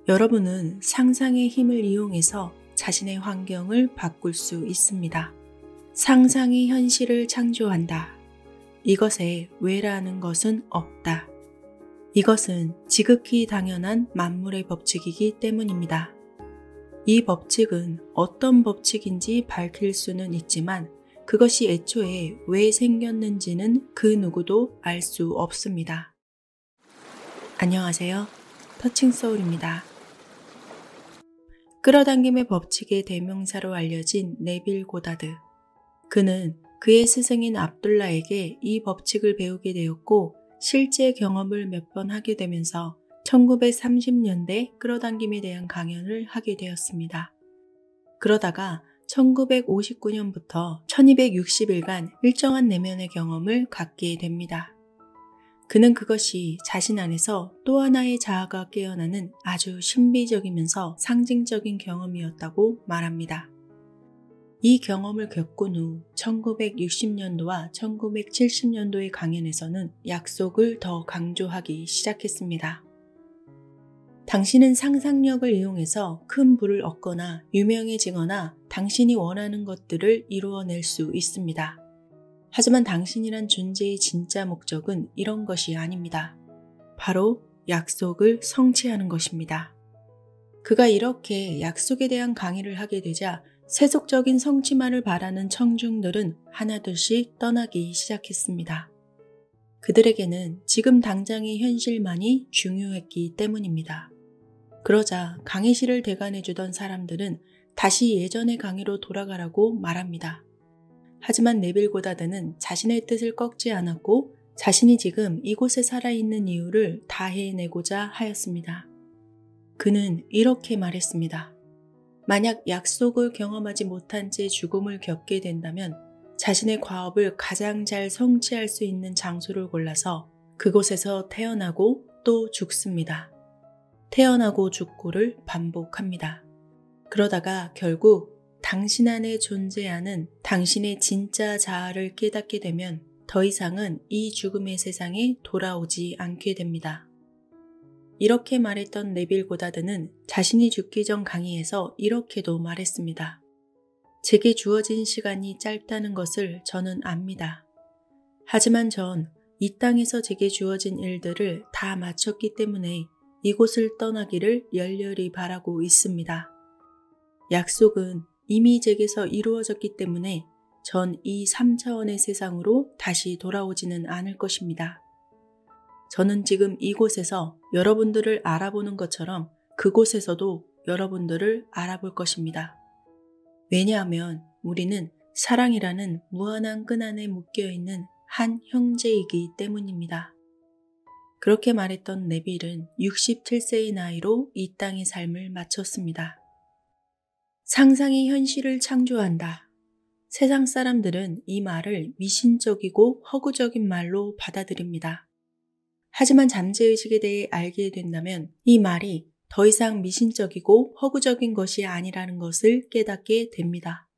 여러분은 상상의 힘을 이용해서 자신의 환경을 바꿀 수 있습니다. 상상이 현실을 창조한다. 이것에 왜라는 것은 없다. 이것은 지극히 당연한 만물의 법칙이기 때문입니다. 이 법칙은 어떤 법칙인지 밝힐 수는 있지만 그것이 애초에 왜 생겼는지는 그 누구도 알 수 없습니다. 안녕하세요. 터칭소울입니다. 끌어당김의 법칙의 대명사로 알려진 네빌 고다드. 그는 그의 스승인 압둘라에게 이 법칙을 배우게 되었고 실제 경험을 몇 번 하게 되면서 1930년대 끌어당김에 대한 강연을 하게 되었습니다. 그러다가 1959년부터 1260일간 일정한 내면의 경험을 갖게 됩니다. 그는 그것이 자신 안에서 또 하나의 자아가 깨어나는 아주 신비적이면서 상징적인 경험이었다고 말합니다. 이 경험을 겪은 후 1960년도와 1970년도의 강연에서는 약속을 더 강조하기 시작했습니다. 당신은 상상력을 이용해서 큰 부를 얻거나 유명해지거나 당신이 원하는 것들을 이루어낼 수 있습니다. 하지만 당신이란 존재의 진짜 목적은 이런 것이 아닙니다. 바로 약속을 성취하는 것입니다. 그가 이렇게 약속에 대한 강의를 하게 되자 세속적인 성취만을 바라는 청중들은 하나둘씩 떠나기 시작했습니다. 그들에게는 지금 당장의 현실만이 중요했기 때문입니다. 그러자 강의실을 대관해주던 사람들은 다시 예전의 강의로 돌아가라고 말합니다. 하지만 네빌 고다드는 자신의 뜻을 꺾지 않았고 자신이 지금 이곳에 살아있는 이유를 다 해내고자 하였습니다. 그는 이렇게 말했습니다. 만약 약속을 경험하지 못한 채 죽음을 겪게 된다면 자신의 과업을 가장 잘 성취할 수 있는 장소를 골라서 그곳에서 태어나고 또 죽습니다. 태어나고 죽고를 반복합니다. 그러다가 결국 당신 안에 존재하는 당신의 진짜 자아를 깨닫게 되면 더 이상은 이 죽음의 세상에 돌아오지 않게 됩니다. 이렇게 말했던 네빌 고다드는 자신이 죽기 전 강의에서 이렇게도 말했습니다. 제게 주어진 시간이 짧다는 것을 저는 압니다. 하지만 전 이 땅에서 제게 주어진 일들을 다 마쳤기 때문에 이곳을 떠나기를 열렬히 바라고 있습니다. 약속은 이미 제게서 이루어졌기 때문에 전 이 3차원의 세상으로 다시 돌아오지는 않을 것입니다. 저는 지금 이곳에서 여러분들을 알아보는 것처럼 그곳에서도 여러분들을 알아볼 것입니다. 왜냐하면 우리는 사랑이라는 무한한 끈 안에 묶여있는 한 형제이기 때문입니다. 그렇게 말했던 네빌은 67세의 나이로 이 땅의 삶을 마쳤습니다. 상상이 현실을 창조한다. 세상 사람들은 이 말을 미신적이고 허구적인 말로 받아들입니다. 하지만 잠재의식에 대해 알게 된다면 이 말이 더 이상 미신적이고 허구적인 것이 아니라는 것을 깨닫게 됩니다.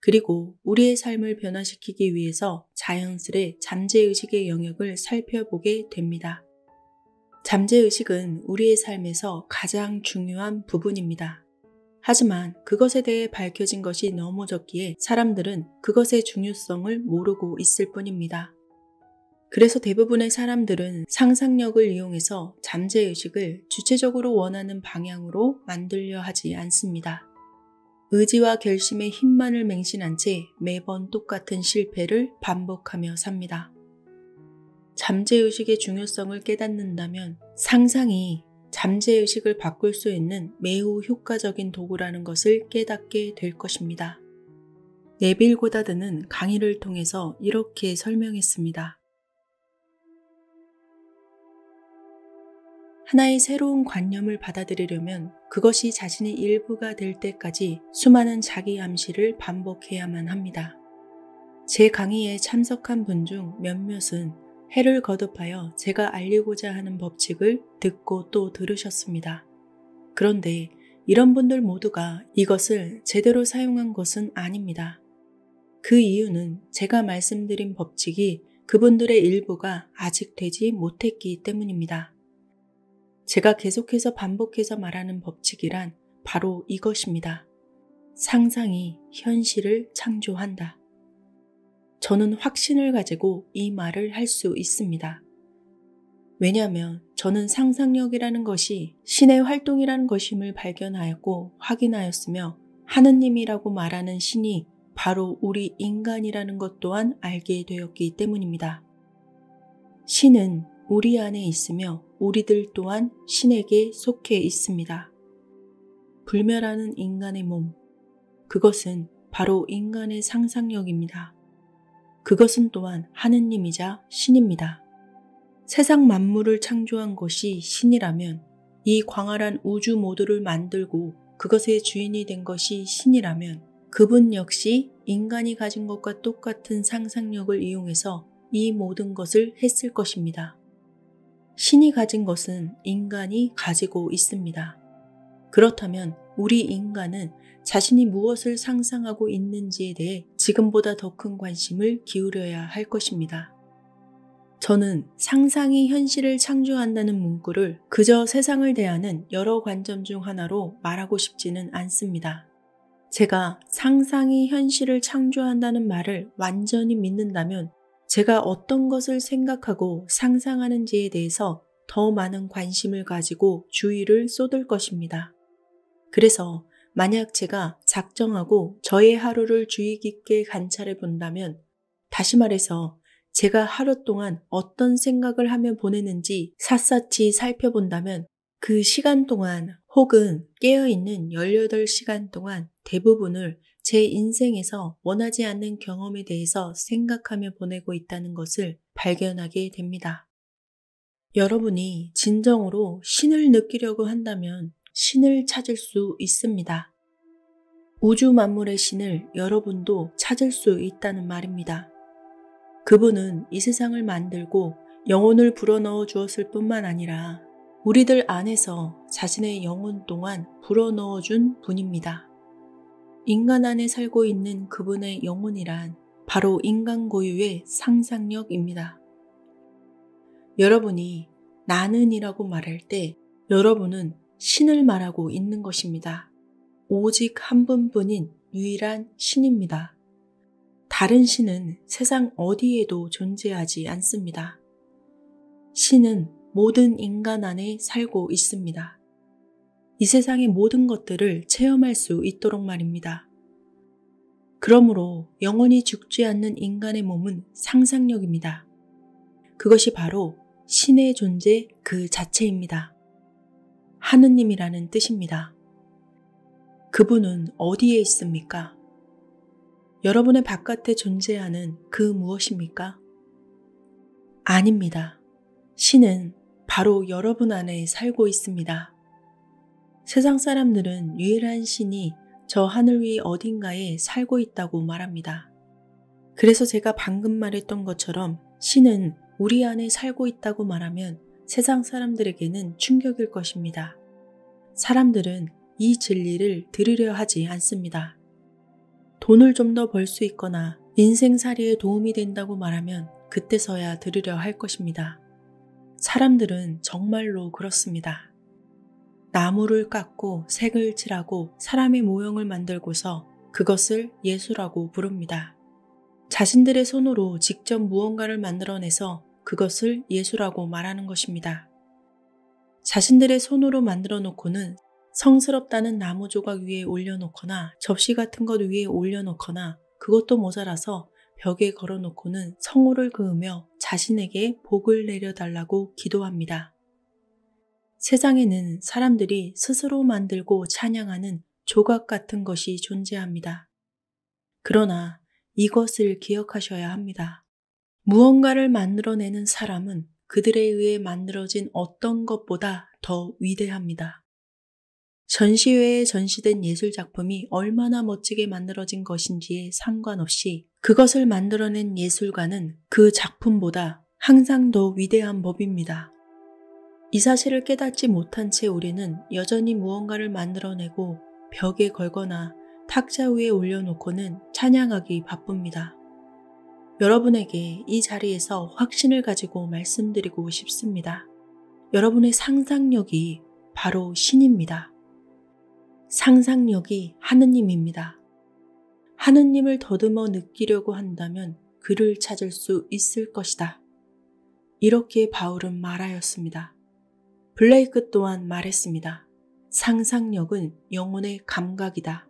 그리고 우리의 삶을 변화시키기 위해서 자연스레 잠재의식의 영역을 살펴보게 됩니다. 잠재의식은 우리의 삶에서 가장 중요한 부분입니다. 하지만 그것에 대해 밝혀진 것이 너무 적기에 사람들은 그것의 중요성을 모르고 있을 뿐입니다. 그래서 대부분의 사람들은 상상력을 이용해서 잠재의식을 주체적으로 원하는 방향으로 만들려 하지 않습니다. 의지와 결심의 힘만을 맹신한 채 매번 똑같은 실패를 반복하며 삽니다. 잠재의식의 중요성을 깨닫는다면 상상이 잠재의식을 바꿀 수 있는 매우 효과적인 도구라는 것을 깨닫게 될 것입니다. 네빌 고다드는 강의를 통해서 이렇게 설명했습니다. 하나의 새로운 관념을 받아들이려면 그것이 자신의 일부가 될 때까지 수많은 자기 암시를 반복해야만 합니다. 제 강의에 참석한 분 중 몇몇은 해를 거듭하여 제가 알리고자 하는 법칙을 듣고 또 들으셨습니다. 그런데 이런 분들 모두가 이것을 제대로 사용한 것은 아닙니다. 그 이유는 제가 말씀드린 법칙이 그분들의 일부가 아직 되지 못했기 때문입니다. 제가 계속해서 반복해서 말하는 법칙이란 바로 이것입니다. 상상이 현실을 창조한다. 저는 확신을 가지고 이 말을 할 수 있습니다. 왜냐하면 저는 상상력이라는 것이 신의 활동이라는 것임을 발견하였고 확인하였으며 하느님이라고 말하는 신이 바로 우리 인간이라는 것 또한 알게 되었기 때문입니다. 신은 우리 안에 있으며 우리들 또한 신에게 속해 있습니다. 불멸하는 인간의 몸, 그것은 바로 인간의 상상력입니다. 그것은 또한 하느님이자 신입니다. 세상 만물을 창조한 것이 신이라면, 이 광활한 우주 모두를 만들고 그것의 주인이 된 것이 신이라면 그분 역시 인간이 가진 것과 똑같은 상상력을 이용해서 이 모든 것을 했을 것입니다. 신이 가진 것은 인간이 가지고 있습니다. 그렇다면 우리 인간은 자신이 무엇을 상상하고 있는지에 대해 지금보다 더 큰 관심을 기울여야 할 것입니다. 저는 상상이 현실을 창조한다는 문구를 그저 세상을 대하는 여러 관점 중 하나로 말하고 싶지는 않습니다. 제가 상상이 현실을 창조한다는 말을 완전히 믿는다면 제가 어떤 것을 생각하고 상상하는지에 대해서 더 많은 관심을 가지고 주의를 쏟을 것입니다. 그래서 만약 제가 작정하고 저의 하루를 주의 깊게 관찰해 본다면, 다시 말해서 제가 하루 동안 어떤 생각을 하며 보내는지 샅샅이 살펴본다면 그 시간 동안 혹은 깨어있는 18시간 동안 대부분을 제 인생에서 원하지 않는 경험에 대해서 생각하며 보내고 있다는 것을 발견하게 됩니다. 여러분이 진정으로 신을 느끼려고 한다면 신을 찾을 수 있습니다. 우주 만물의 신을 여러분도 찾을 수 있다는 말입니다. 그분은 이 세상을 만들고 영혼을 불어넣어 주었을 뿐만 아니라 우리들 안에서 자신의 영혼 동안 불어넣어 준 분입니다. 인간 안에 살고 있는 그분의 영혼이란 바로 인간 고유의 상상력입니다. 여러분이 나는이라고 말할 때 여러분은 신을 말하고 있는 것입니다. 오직 한 분뿐인 유일한 신입니다. 다른 신은 세상 어디에도 존재하지 않습니다. 신은 모든 인간 안에 살고 있습니다. 이 세상의 모든 것들을 체험할 수 있도록 말입니다. 그러므로 영원히 죽지 않는 인간의 몸은 상상력입니다. 그것이 바로 신의 존재 그 자체입니다. 하느님이라는 뜻입니다. 그분은 어디에 있습니까? 여러분의 바깥에 존재하는 그 무엇입니까? 아닙니다. 신은 바로 여러분 안에 살고 있습니다. 세상 사람들은 유일한 신이 저 하늘 위 어딘가에 살고 있다고 말합니다. 그래서 제가 방금 말했던 것처럼 신은 우리 안에 살고 있다고 말하면 세상 사람들에게는 충격일 것입니다. 사람들은 이 진리를 들으려 하지 않습니다. 돈을 좀 더 벌 수 있거나 인생살이에 도움이 된다고 말하면 그때서야 들으려 할 것입니다. 사람들은 정말로 그렇습니다. 나무를 깎고 색을 칠하고 사람의 모형을 만들고서 그것을 예술이라고 부릅니다. 자신들의 손으로 직접 무언가를 만들어내서 그것을 예술이라고 말하는 것입니다. 자신들의 손으로 만들어 놓고는 성스럽다는 나무 조각 위에 올려놓거나 접시 같은 것 위에 올려놓거나 그것도 모자라서 벽에 걸어놓고는 성호를 그으며 자신에게 복을 내려달라고 기도합니다. 세상에는 사람들이 스스로 만들고 찬양하는 조각 같은 것이 존재합니다. 그러나 이것을 기억하셔야 합니다. 무언가를 만들어내는 사람은 그들에 의해 만들어진 어떤 것보다 더 위대합니다. 전시회에 전시된 예술작품이 얼마나 멋지게 만들어진 것인지에 상관없이 그것을 만들어낸 예술가는 그 작품보다 항상 더 위대한 법입니다. 이 사실을 깨닫지 못한 채 우리는 여전히 무언가를 만들어내고 벽에 걸거나 탁자 위에 올려놓고는 찬양하기 바쁩니다. 여러분에게 이 자리에서 확신을 가지고 말씀드리고 싶습니다. 여러분의 상상력이 바로 신입니다. 상상력이 하느님입니다. 하느님을 더듬어 느끼려고 한다면 그를 찾을 수 있을 것이다. 이렇게 바울은 말하였습니다. 블레이크 또한 말했습니다. 상상력은 영혼의 감각이다.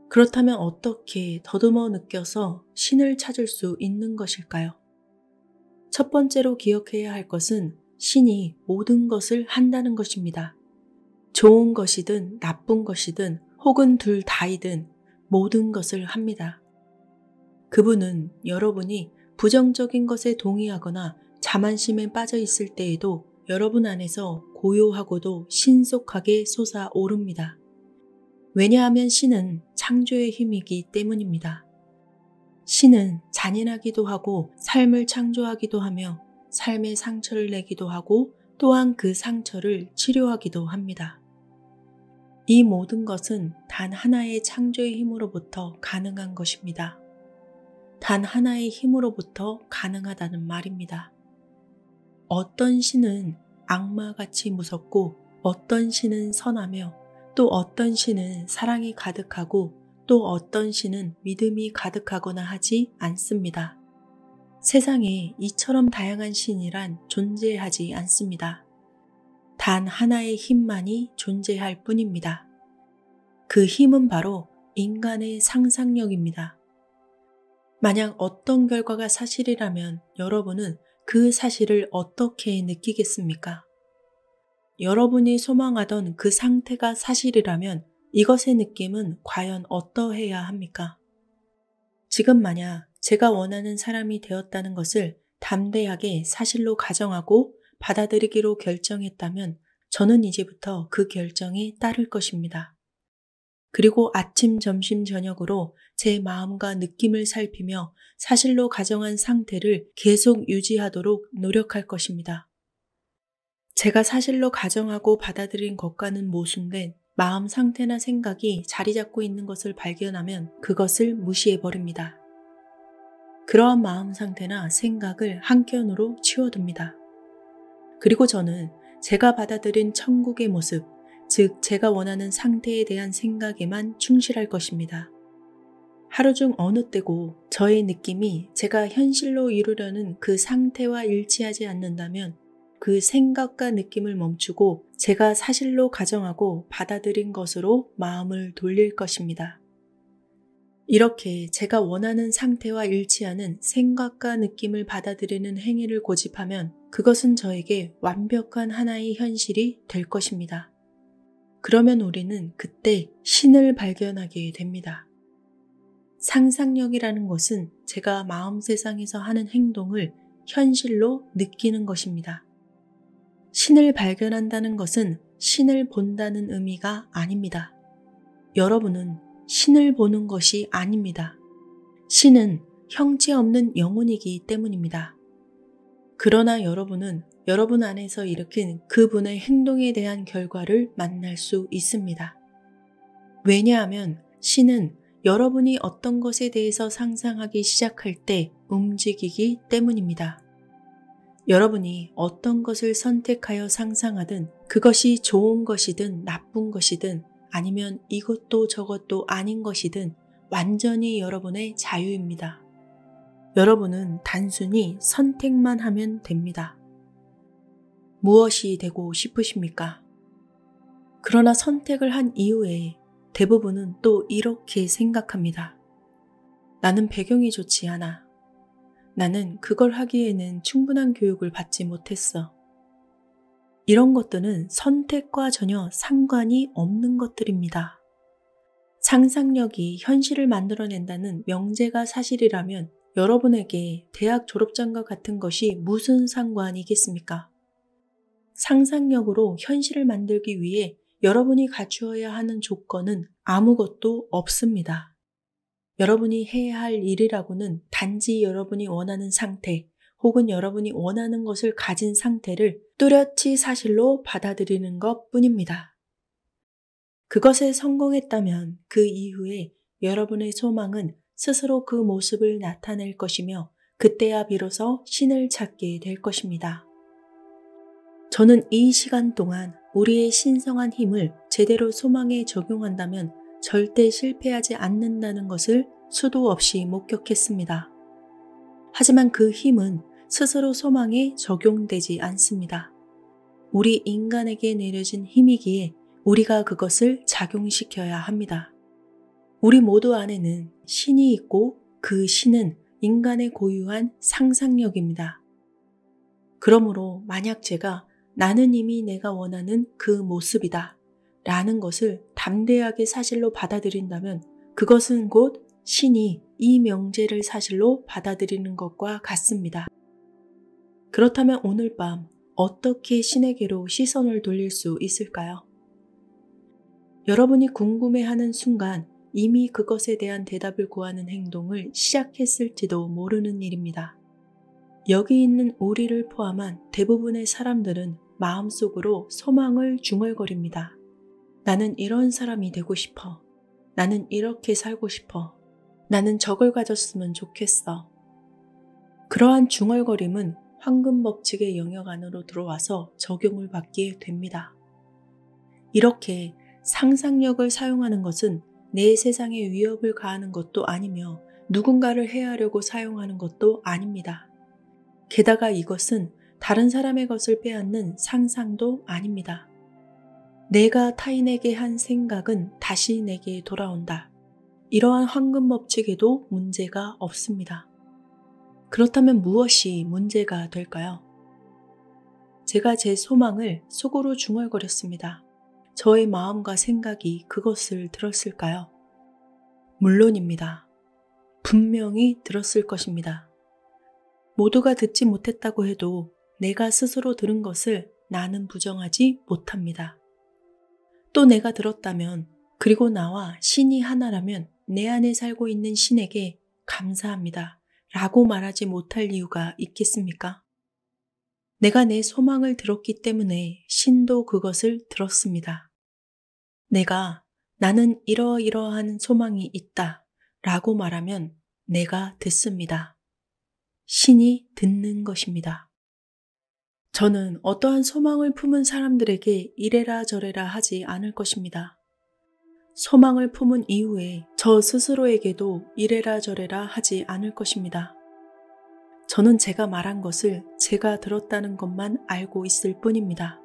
그렇다면 어떻게 더듬어 느껴서 신을 찾을 수 있는 것일까요? 첫 번째로 기억해야 할 것은 신이 모든 것을 한다는 것입니다. 좋은 것이든 나쁜 것이든 혹은 둘 다이든 모든 것을 합니다. 그분은 여러분이 부정적인 것에 동의하거나 자만심에 빠져 있을 때에도 여러분 안에서 고요하고도 신속하게 솟아오릅니다. 왜냐하면 신은 창조의 힘이기 때문입니다. 신은 잔인하기도 하고 삶을 창조하기도 하며 삶의 상처를 내기도 하고 또한 그 상처를 치료하기도 합니다. 이 모든 것은 단 하나의 창조의 힘으로부터 가능한 것입니다. 단 하나의 힘으로부터 가능하다는 말입니다. 어떤 신은 악마같이 무섭고 어떤 신은 선하며 또 어떤 신은 사랑이 가득하고 또 어떤 신은 믿음이 가득하거나 하지 않습니다. 세상에 이처럼 다양한 신이란 존재하지 않습니다. 단 하나의 힘만이 존재할 뿐입니다. 그 힘은 바로 인간의 상상력입니다. 만약 어떤 결과가 사실이라면 여러분은 그 사실을 어떻게 느끼겠습니까? 여러분이 소망하던 그 상태가 사실이라면 이것의 느낌은 과연 어떠해야 합니까? 지금 만약 제가 원하는 사람이 되었다는 것을 담대하게 사실로 가정하고 받아들이기로 결정했다면 저는 이제부터 그 결정에 따를 것입니다. 그리고 아침, 점심, 저녁으로 제 마음과 느낌을 살피며 사실로 가정한 상태를 계속 유지하도록 노력할 것입니다. 제가 사실로 가정하고 받아들인 것과는 모순된 마음 상태나 생각이 자리 잡고 있는 것을 발견하면 그것을 무시해버립니다. 그러한 마음 상태나 생각을 한켠으로 치워둡니다. 그리고 저는 제가 받아들인 천국의 모습, 즉 제가 원하는 상태에 대한 생각에만 충실할 것입니다. 하루 중 어느 때고 저의 느낌이 제가 현실로 이루려는 그 상태와 일치하지 않는다면 그 생각과 느낌을 멈추고 제가 사실로 가정하고 받아들인 것으로 마음을 돌릴 것입니다. 이렇게 제가 원하는 상태와 일치하는 생각과 느낌을 받아들이는 행위를 고집하면 그것은 저에게 완벽한 하나의 현실이 될 것입니다. 그러면 우리는 그때 신을 발견하게 됩니다. 상상력이라는 것은 제가 마음 세상에서 하는 행동을 현실로 느끼는 것입니다. 신을 발견한다는 것은 신을 본다는 의미가 아닙니다. 여러분은 신을 보는 것이 아닙니다. 신은 형체 없는 영혼이기 때문입니다. 그러나 여러분은 여러분 안에서 일으킨 그분의 행동에 대한 결과를 만날 수 있습니다. 왜냐하면 신은 여러분이 어떤 것에 대해서 상상하기 시작할 때 움직이기 때문입니다. 여러분이 어떤 것을 선택하여 상상하든 그것이 좋은 것이든 나쁜 것이든 아니면 이것도 저것도 아닌 것이든 완전히 여러분의 자유입니다. 여러분은 단순히 선택만 하면 됩니다. 무엇이 되고 싶으십니까? 그러나 선택을 한 이후에 대부분은 또 이렇게 생각합니다. 나는 배경이 좋지 않아. 나는 그걸 하기에는 충분한 교육을 받지 못했어. 이런 것들은 선택과 전혀 상관이 없는 것들입니다. 상상력이 현실을 만들어낸다는 명제가 사실이라면 여러분에게 대학 졸업장과 같은 것이 무슨 상관이겠습니까? 상상력으로 현실을 만들기 위해 여러분이 갖추어야 하는 조건은 아무것도 없습니다. 여러분이 해야 할 일이라고는 단지 여러분이 원하는 상태 혹은 여러분이 원하는 것을 가진 상태를 뚜렷이 사실로 받아들이는 것 뿐입니다. 그것에 성공했다면 그 이후에 여러분의 소망은 스스로 그 모습을 나타낼 것이며 그때야 비로소 신을 찾게 될 것입니다. 저는 이 시간 동안 우리의 신성한 힘을 제대로 소망에 적용한다면 절대 실패하지 않는다는 것을 수도 없이 목격했습니다. 하지만 그 힘은 스스로 소망에 적용되지 않습니다. 우리 인간에게 내려진 힘이기에 우리가 그것을 작용시켜야 합니다. 우리 모두 안에는 신이 있고 그 신은 인간의 고유한 상상력입니다. 그러므로 만약 제가 나는 이미 내가 원하는 그 모습이다 라는 것을 담대하게 사실로 받아들인다면 그것은 곧 신이 이 명제를 사실로 받아들이는 것과 같습니다. 그렇다면 오늘 밤 어떻게 신에게로 시선을 돌릴 수 있을까요? 여러분이 궁금해하는 순간 이미 그것에 대한 대답을 구하는 행동을 시작했을지도 모르는 일입니다. 여기 있는 우리를 포함한 대부분의 사람들은 마음속으로 소망을 중얼거립니다. 나는 이런 사람이 되고 싶어. 나는 이렇게 살고 싶어. 나는 저걸 가졌으면 좋겠어. 그러한 중얼거림은 황금 법칙의 영역 안으로 들어와서 적용을 받게 됩니다. 이렇게 상상력을 사용하는 것은 내 세상에 위협을 가하는 것도 아니며 누군가를 해하려고 사용하는 것도 아닙니다. 게다가 이것은 다른 사람의 것을 빼앗는 상상도 아닙니다. 내가 타인에게 한 생각은 다시 내게 돌아온다. 이러한 황금 법칙에도 문제가 없습니다. 그렇다면 무엇이 문제가 될까요? 제가 제 소망을 속으로 중얼거렸습니다. 저의 마음과 생각이 그것을 들었을까요? 물론입니다. 분명히 들었을 것입니다. 모두가 듣지 못했다고 해도 내가 스스로 들은 것을 나는 부정하지 못합니다. 또 내가 들었다면 그리고 나와 신이 하나라면 내 안에 살고 있는 신에게 감사합니다 라고 말하지 못할 이유가 있겠습니까? 내가 내 소망을 들었기 때문에 신도 그것을 들었습니다. 나는 이러이러한 소망이 있다 라고 말하면 내가 듣습니다. 신이 듣는 것입니다. 저는 어떠한 소망을 품은 사람들에게 이래라 저래라 하지 않을 것입니다. 소망을 품은 이후에 저 스스로에게도 이래라 저래라 하지 않을 것입니다. 저는 제가 말한 것을 제가 들었다는 것만 알고 있을 뿐입니다.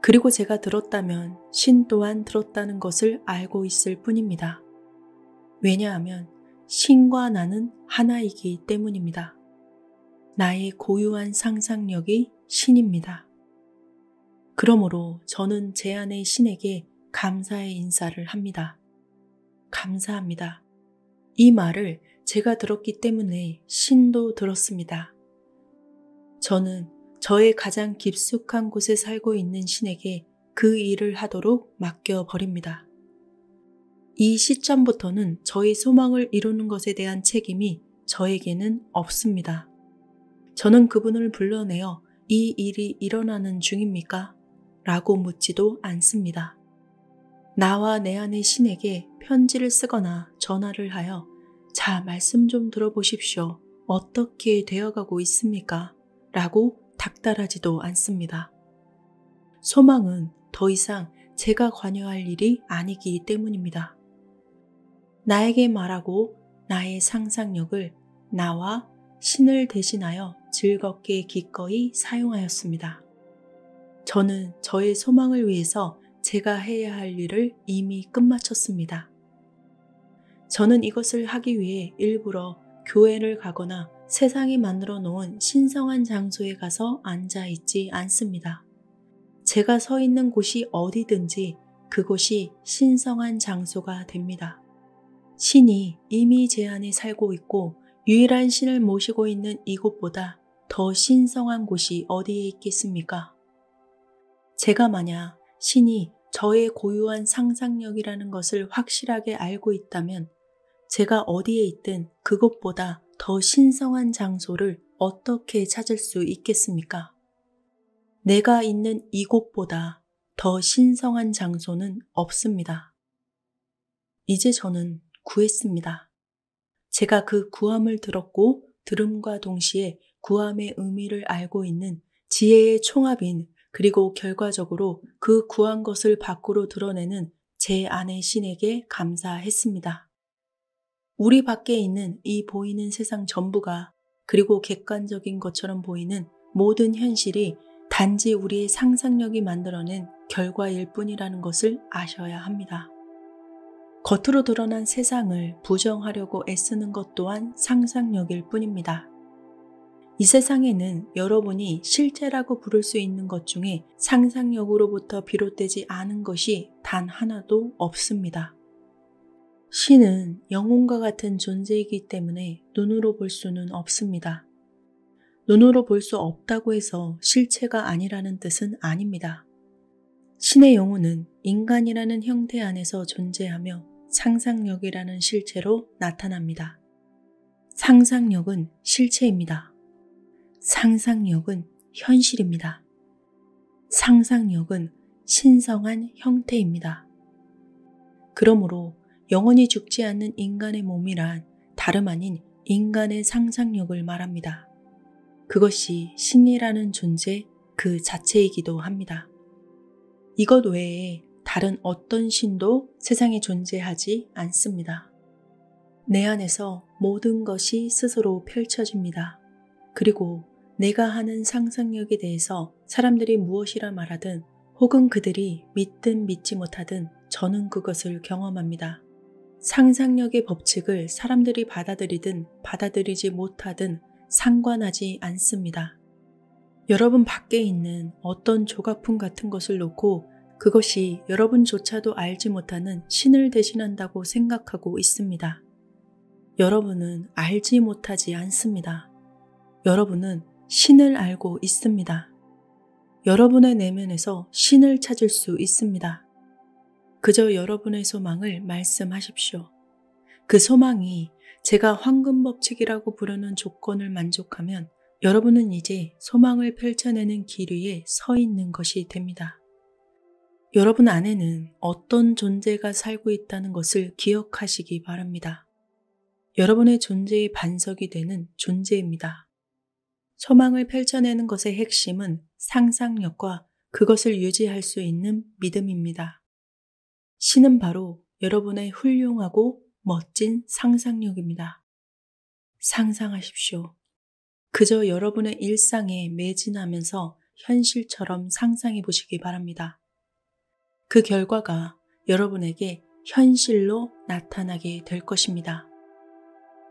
그리고 제가 들었다면 신 또한 들었다는 것을 알고 있을 뿐입니다. 왜냐하면 신과 나는 하나이기 때문입니다. 나의 고유한 상상력이 신입니다. 그러므로 저는 제 안의 신에게 감사의 인사를 합니다. 감사합니다. 이 말을 제가 들었기 때문에 신도 들었습니다. 저는 저의 가장 깊숙한 곳에 살고 있는 신에게 그 일을 하도록 맡겨버립니다. 이 시점부터는 저의 소망을 이루는 것에 대한 책임이 저에게는 없습니다. 저는 그분을 불러내어 이 일이 일어나는 중입니까? 라고 묻지도 않습니다. 나와 내 안의 신에게 편지를 쓰거나 전화를 하여 자, 말씀 좀 들어보십시오. 어떻게 되어가고 있습니까? 라고 닥달하지도 않습니다. 소망은 더 이상 제가 관여할 일이 아니기 때문입니다. 나에게 말하고 나의 상상력을 나와 신을 대신하여 즐겁게 기꺼이 사용하였습니다. 저는 저의 소망을 위해서 제가 해야 할 일을 이미 끝마쳤습니다. 저는 이것을 하기 위해 일부러 교회를 가거나 세상이 만들어 놓은 신성한 장소에 가서 앉아 있지 않습니다. 제가 서 있는 곳이 어디든지 그곳이 신성한 장소가 됩니다. 신이 이미 제 안에 살고 있고 유일한 신을 모시고 있는 이곳보다 더 신성한 곳이 어디에 있겠습니까? 제가 만약 신이 저의 고유한 상상력이라는 것을 확실하게 알고 있다면 제가 어디에 있든 그곳보다 더 신성한 장소를 어떻게 찾을 수 있겠습니까? 내가 있는 이곳보다 더 신성한 장소는 없습니다. 이제 저는 구했습니다. 제가 그 구함을 들었고 들음과 동시에 구함의 의미를 알고 있는 지혜의 총합인 그리고 결과적으로 그 구한 것을 밖으로 드러내는 제 아내 신에게 감사했습니다. 우리 밖에 있는 이 보이는 세상 전부가 그리고 객관적인 것처럼 보이는 모든 현실이 단지 우리의 상상력이 만들어낸 결과일 뿐이라는 것을 아셔야 합니다. 겉으로 드러난 세상을 부정하려고 애쓰는 것 또한 상상력일 뿐입니다. 이 세상에는 여러분이 실제라고 부를 수 있는 것 중에 상상력으로부터 비롯되지 않은 것이 단 하나도 없습니다. 신은 영혼과 같은 존재이기 때문에 눈으로 볼 수는 없습니다. 눈으로 볼 수 없다고 해서 실체가 아니라는 뜻은 아닙니다. 신의 영혼은 인간이라는 형태 안에서 존재하며 상상력이라는 실체로 나타납니다. 상상력은 실체입니다. 상상력은 현실입니다. 상상력은 신성한 형태입니다. 그러므로 영원히 죽지 않는 인간의 몸이란 다름 아닌 인간의 상상력을 말합니다. 그것이 신이라는 존재 그 자체이기도 합니다. 이것 외에 다른 어떤 신도 세상에 존재하지 않습니다. 내 안에서 모든 것이 스스로 펼쳐집니다. 그리고 내가 하는 상상력에 대해서 사람들이 무엇이라 말하든 혹은 그들이 믿든 믿지 못하든 저는 그것을 경험합니다. 상상력의 법칙을 사람들이 받아들이든 받아들이지 못하든 상관하지 않습니다. 여러분 밖에 있는 어떤 조각품 같은 것을 놓고 그것이 여러분조차도 알지 못하는 신을 대신한다고 생각하고 있습니다. 여러분은 알지 못하지 않습니다. 여러분은 신을 알고 있습니다. 여러분의 내면에서 신을 찾을 수 있습니다. 그저 여러분의 소망을 말씀하십시오. 그 소망이 제가 황금법칙이라고 부르는 조건을 만족하면 여러분은 이제 소망을 펼쳐내는 길 위에 서 있는 것이 됩니다. 여러분 안에는 어떤 존재가 살고 있다는 것을 기억하시기 바랍니다. 여러분의 존재의 반석이 되는 존재입니다. 소망을 펼쳐내는 것의 핵심은 상상력과 그것을 유지할 수 있는 믿음입니다. 신은 바로 여러분의 훌륭하고 멋진 상상력입니다. 상상하십시오. 그저 여러분의 일상에 매진하면서 현실처럼 상상해 보시기 바랍니다. 그 결과가 여러분에게 현실로 나타나게 될 것입니다.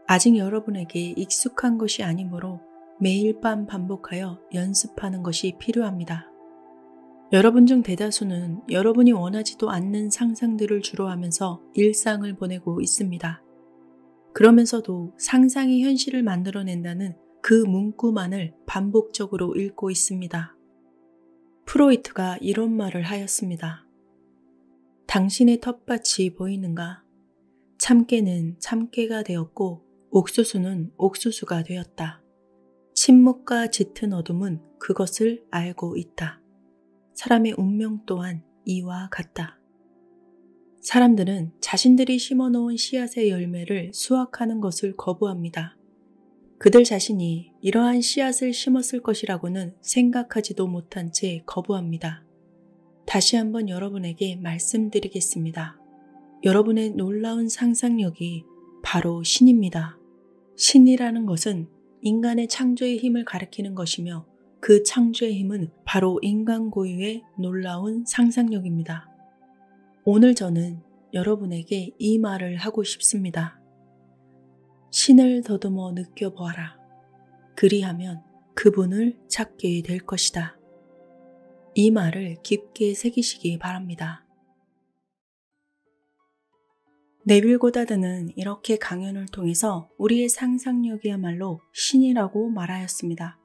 아직 여러분에게 익숙한 것이 아니므로 매일 밤 반복하여 연습하는 것이 필요합니다. 여러분 중 대다수는 여러분이 원하지도 않는 상상들을 주로 하면서 일상을 보내고 있습니다. 그러면서도 상상이 현실을 만들어낸다는 그 문구만을 반복적으로 읽고 있습니다. 프로이트가 이런 말을 하였습니다. 당신의 텃밭이 보이는가? 참깨는 참깨가 되었고 옥수수는 옥수수가 되었다. 침묵과 짙은 어둠은 그것을 알고 있다. 사람의 운명 또한 이와 같다. 사람들은 자신들이 심어놓은 씨앗의 열매를 수확하는 것을 거부합니다. 그들 자신이 이러한 씨앗을 심었을 것이라고는 생각하지도 못한 채 거부합니다. 다시 한번 여러분에게 말씀드리겠습니다. 여러분의 놀라운 상상력이 바로 신입니다. 신이라는 것은 인간의 창조의 힘을 가리키는 것이며 그 창조의 힘은 바로 인간 고유의 놀라운 상상력입니다. 오늘 저는 여러분에게 이 말을 하고 싶습니다. 신을 더듬어 느껴보아라. 그리하면 그분을 찾게 될 것이다. 이 말을 깊게 새기시기 바랍니다. 네빌 고다드는 이렇게 강연을 통해서 우리의 상상력이야말로 신이라고 말하였습니다.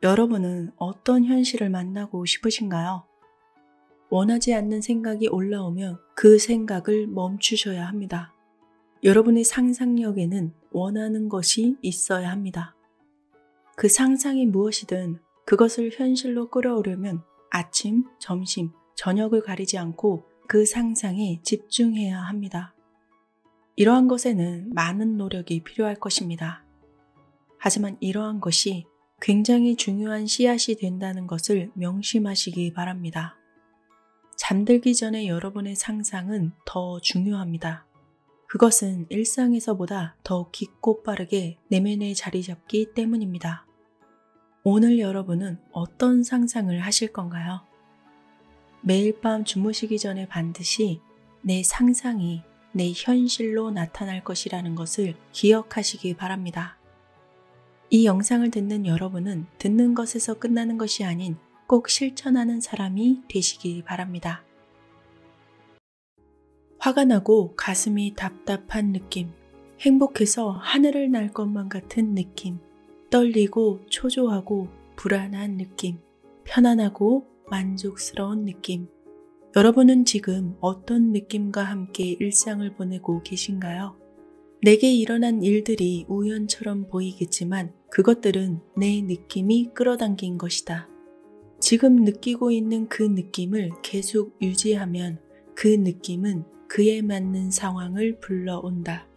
여러분은 어떤 현실을 만나고 싶으신가요? 원하지 않는 생각이 올라오면 그 생각을 멈추셔야 합니다. 여러분의 상상력에는 원하는 것이 있어야 합니다. 그 상상이 무엇이든 그것을 현실로 끌어오려면 아침, 점심, 저녁을 가리지 않고 그 상상에 집중해야 합니다. 이러한 것에는 많은 노력이 필요할 것입니다. 하지만 이러한 것이 굉장히 중요한 씨앗이 된다는 것을 명심하시기 바랍니다. 잠들기 전에 여러분의 상상은 더 중요합니다. 그것은 일상에서보다 더 깊고 빠르게 내면에 자리 잡기 때문입니다. 오늘 여러분은 어떤 상상을 하실 건가요? 매일 밤 주무시기 전에 반드시 내 상상이 내 현실로 나타날 것이라는 것을 기억하시기 바랍니다. 이 영상을 듣는 여러분은 듣는 것에서 끝나는 것이 아닌 꼭 실천하는 사람이 되시기 바랍니다. 화가 나고 가슴이 답답한 느낌, 행복해서 하늘을 날 것만 같은 느낌, 떨리고 초조하고 불안한 느낌, 편안하고 만족스러운 느낌. 여러분은 지금 어떤 느낌과 함께 일상을 보내고 계신가요? 내게 일어난 일들이 우연처럼 보이겠지만 그것들은 내 느낌이 끌어당긴 것이다. 지금 느끼고 있는 그 느낌을 계속 유지하면 그 느낌은 그에 맞는 상황을 불러온다.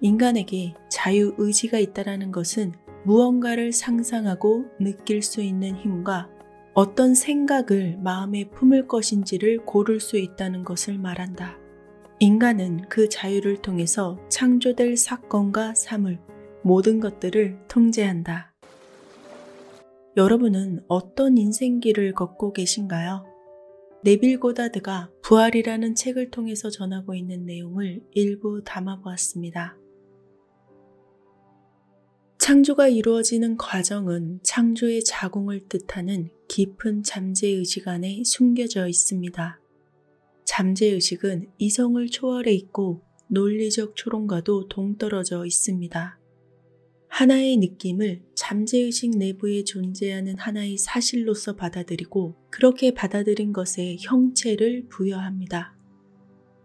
인간에게 자유의지가 있다는 것은 무언가를 상상하고 느낄 수 있는 힘과 어떤 생각을 마음에 품을 것인지를 고를 수 있다는 것을 말한다. 인간은 그 자유를 통해서 창조될 사건과 사물, 모든 것들을 통제한다. 여러분은 어떤 인생길을 걷고 계신가요? 네빌 고다드가 부활이라는 책을 통해서 전하고 있는 내용을 일부 담아보았습니다. 창조가 이루어지는 과정은 창조의 자궁을 뜻하는 깊은 잠재의식 안에 숨겨져 있습니다. 잠재의식은 이성을 초월해 있고 논리적 추론과도 동떨어져 있습니다. 하나의 느낌을 잠재의식 내부에 존재하는 하나의 사실로서 받아들이고 그렇게 받아들인 것에 형체를 부여합니다.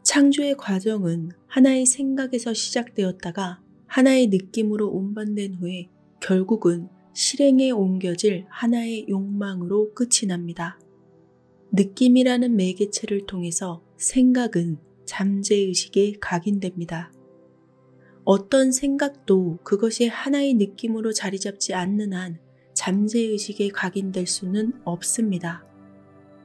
창조의 과정은 하나의 생각에서 시작되었다가 하나의 느낌으로 운반된 후에 결국은 실행에 옮겨질 하나의 욕망으로 끝이 납니다. 느낌이라는 매개체를 통해서 생각은 잠재의식에 각인됩니다. 어떤 생각도 그것이 하나의 느낌으로 자리 잡지 않는 한 잠재의식에 각인될 수는 없습니다.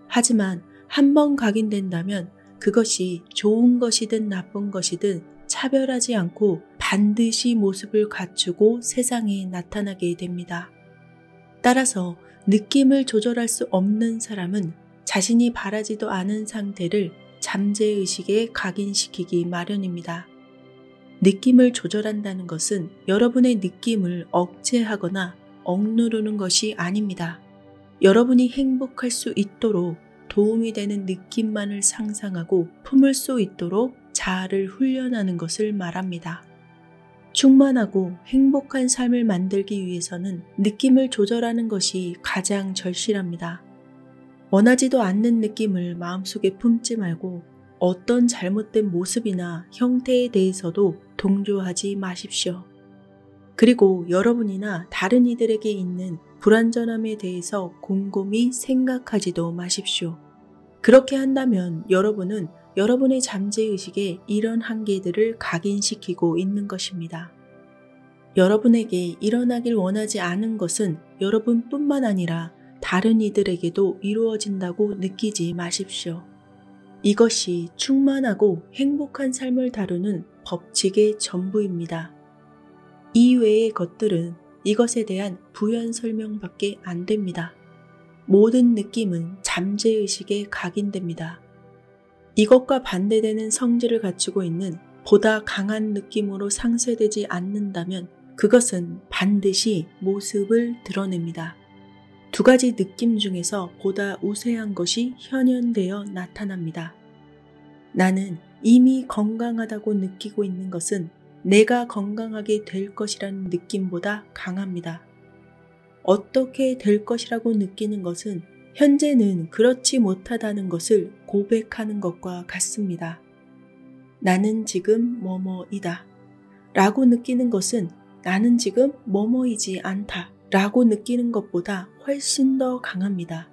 하지만 한번 각인된다면 그것이 좋은 것이든 나쁜 것이든 차별하지 않고 반드시 모습을 갖추고 세상에 나타나게 됩니다. 따라서 느낌을 조절할 수 없는 사람은 자신이 바라지도 않은 상태를 잠재의식에 각인시키기 마련입니다. 느낌을 조절한다는 것은 여러분의 느낌을 억제하거나 억누르는 것이 아닙니다. 여러분이 행복할 수 있도록 도움이 되는 느낌만을 상상하고 품을 수 있도록 자아를 훈련하는 것을 말합니다. 충만하고 행복한 삶을 만들기 위해서는 느낌을 조절하는 것이 가장 절실합니다. 원하지도 않는 느낌을 마음속에 품지 말고 어떤 잘못된 모습이나 형태에 대해서도 동조하지 마십시오. 그리고 여러분이나 다른 이들에게 있는 불완전함에 대해서 곰곰이 생각하지도 마십시오. 그렇게 한다면 여러분은 여러분의 잠재의식에 이런 한계들을 각인시키고 있는 것입니다. 여러분에게 일어나길 원하지 않은 것은 여러분뿐만 아니라 다른 이들에게도 이루어진다고 느끼지 마십시오. 이것이 충만하고 행복한 삶을 다루는 법칙의 전부입니다. 이외의 것들은 이것에 대한 부연 설명밖에 안 됩니다. 모든 느낌은 잠재의식에 각인됩니다. 이것과 반대되는 성질을 갖추고 있는 보다 강한 느낌으로 상쇄되지 않는다면 그것은 반드시 모습을 드러냅니다. 두 가지 느낌 중에서 보다 우세한 것이 현현되어 나타납니다. 나는 이미 건강하다고 느끼고 있는 것은 내가 건강하게 될 것이라는 느낌보다 강합니다. 어떻게 될 것이라고 느끼는 것은 현재는 그렇지 못하다는 것을 고백하는 것과 같습니다. 나는 지금 뭐뭐이다 라고 느끼는 것은 나는 지금 뭐뭐이지 않다 라고 느끼는 것보다 훨씬 더 강합니다.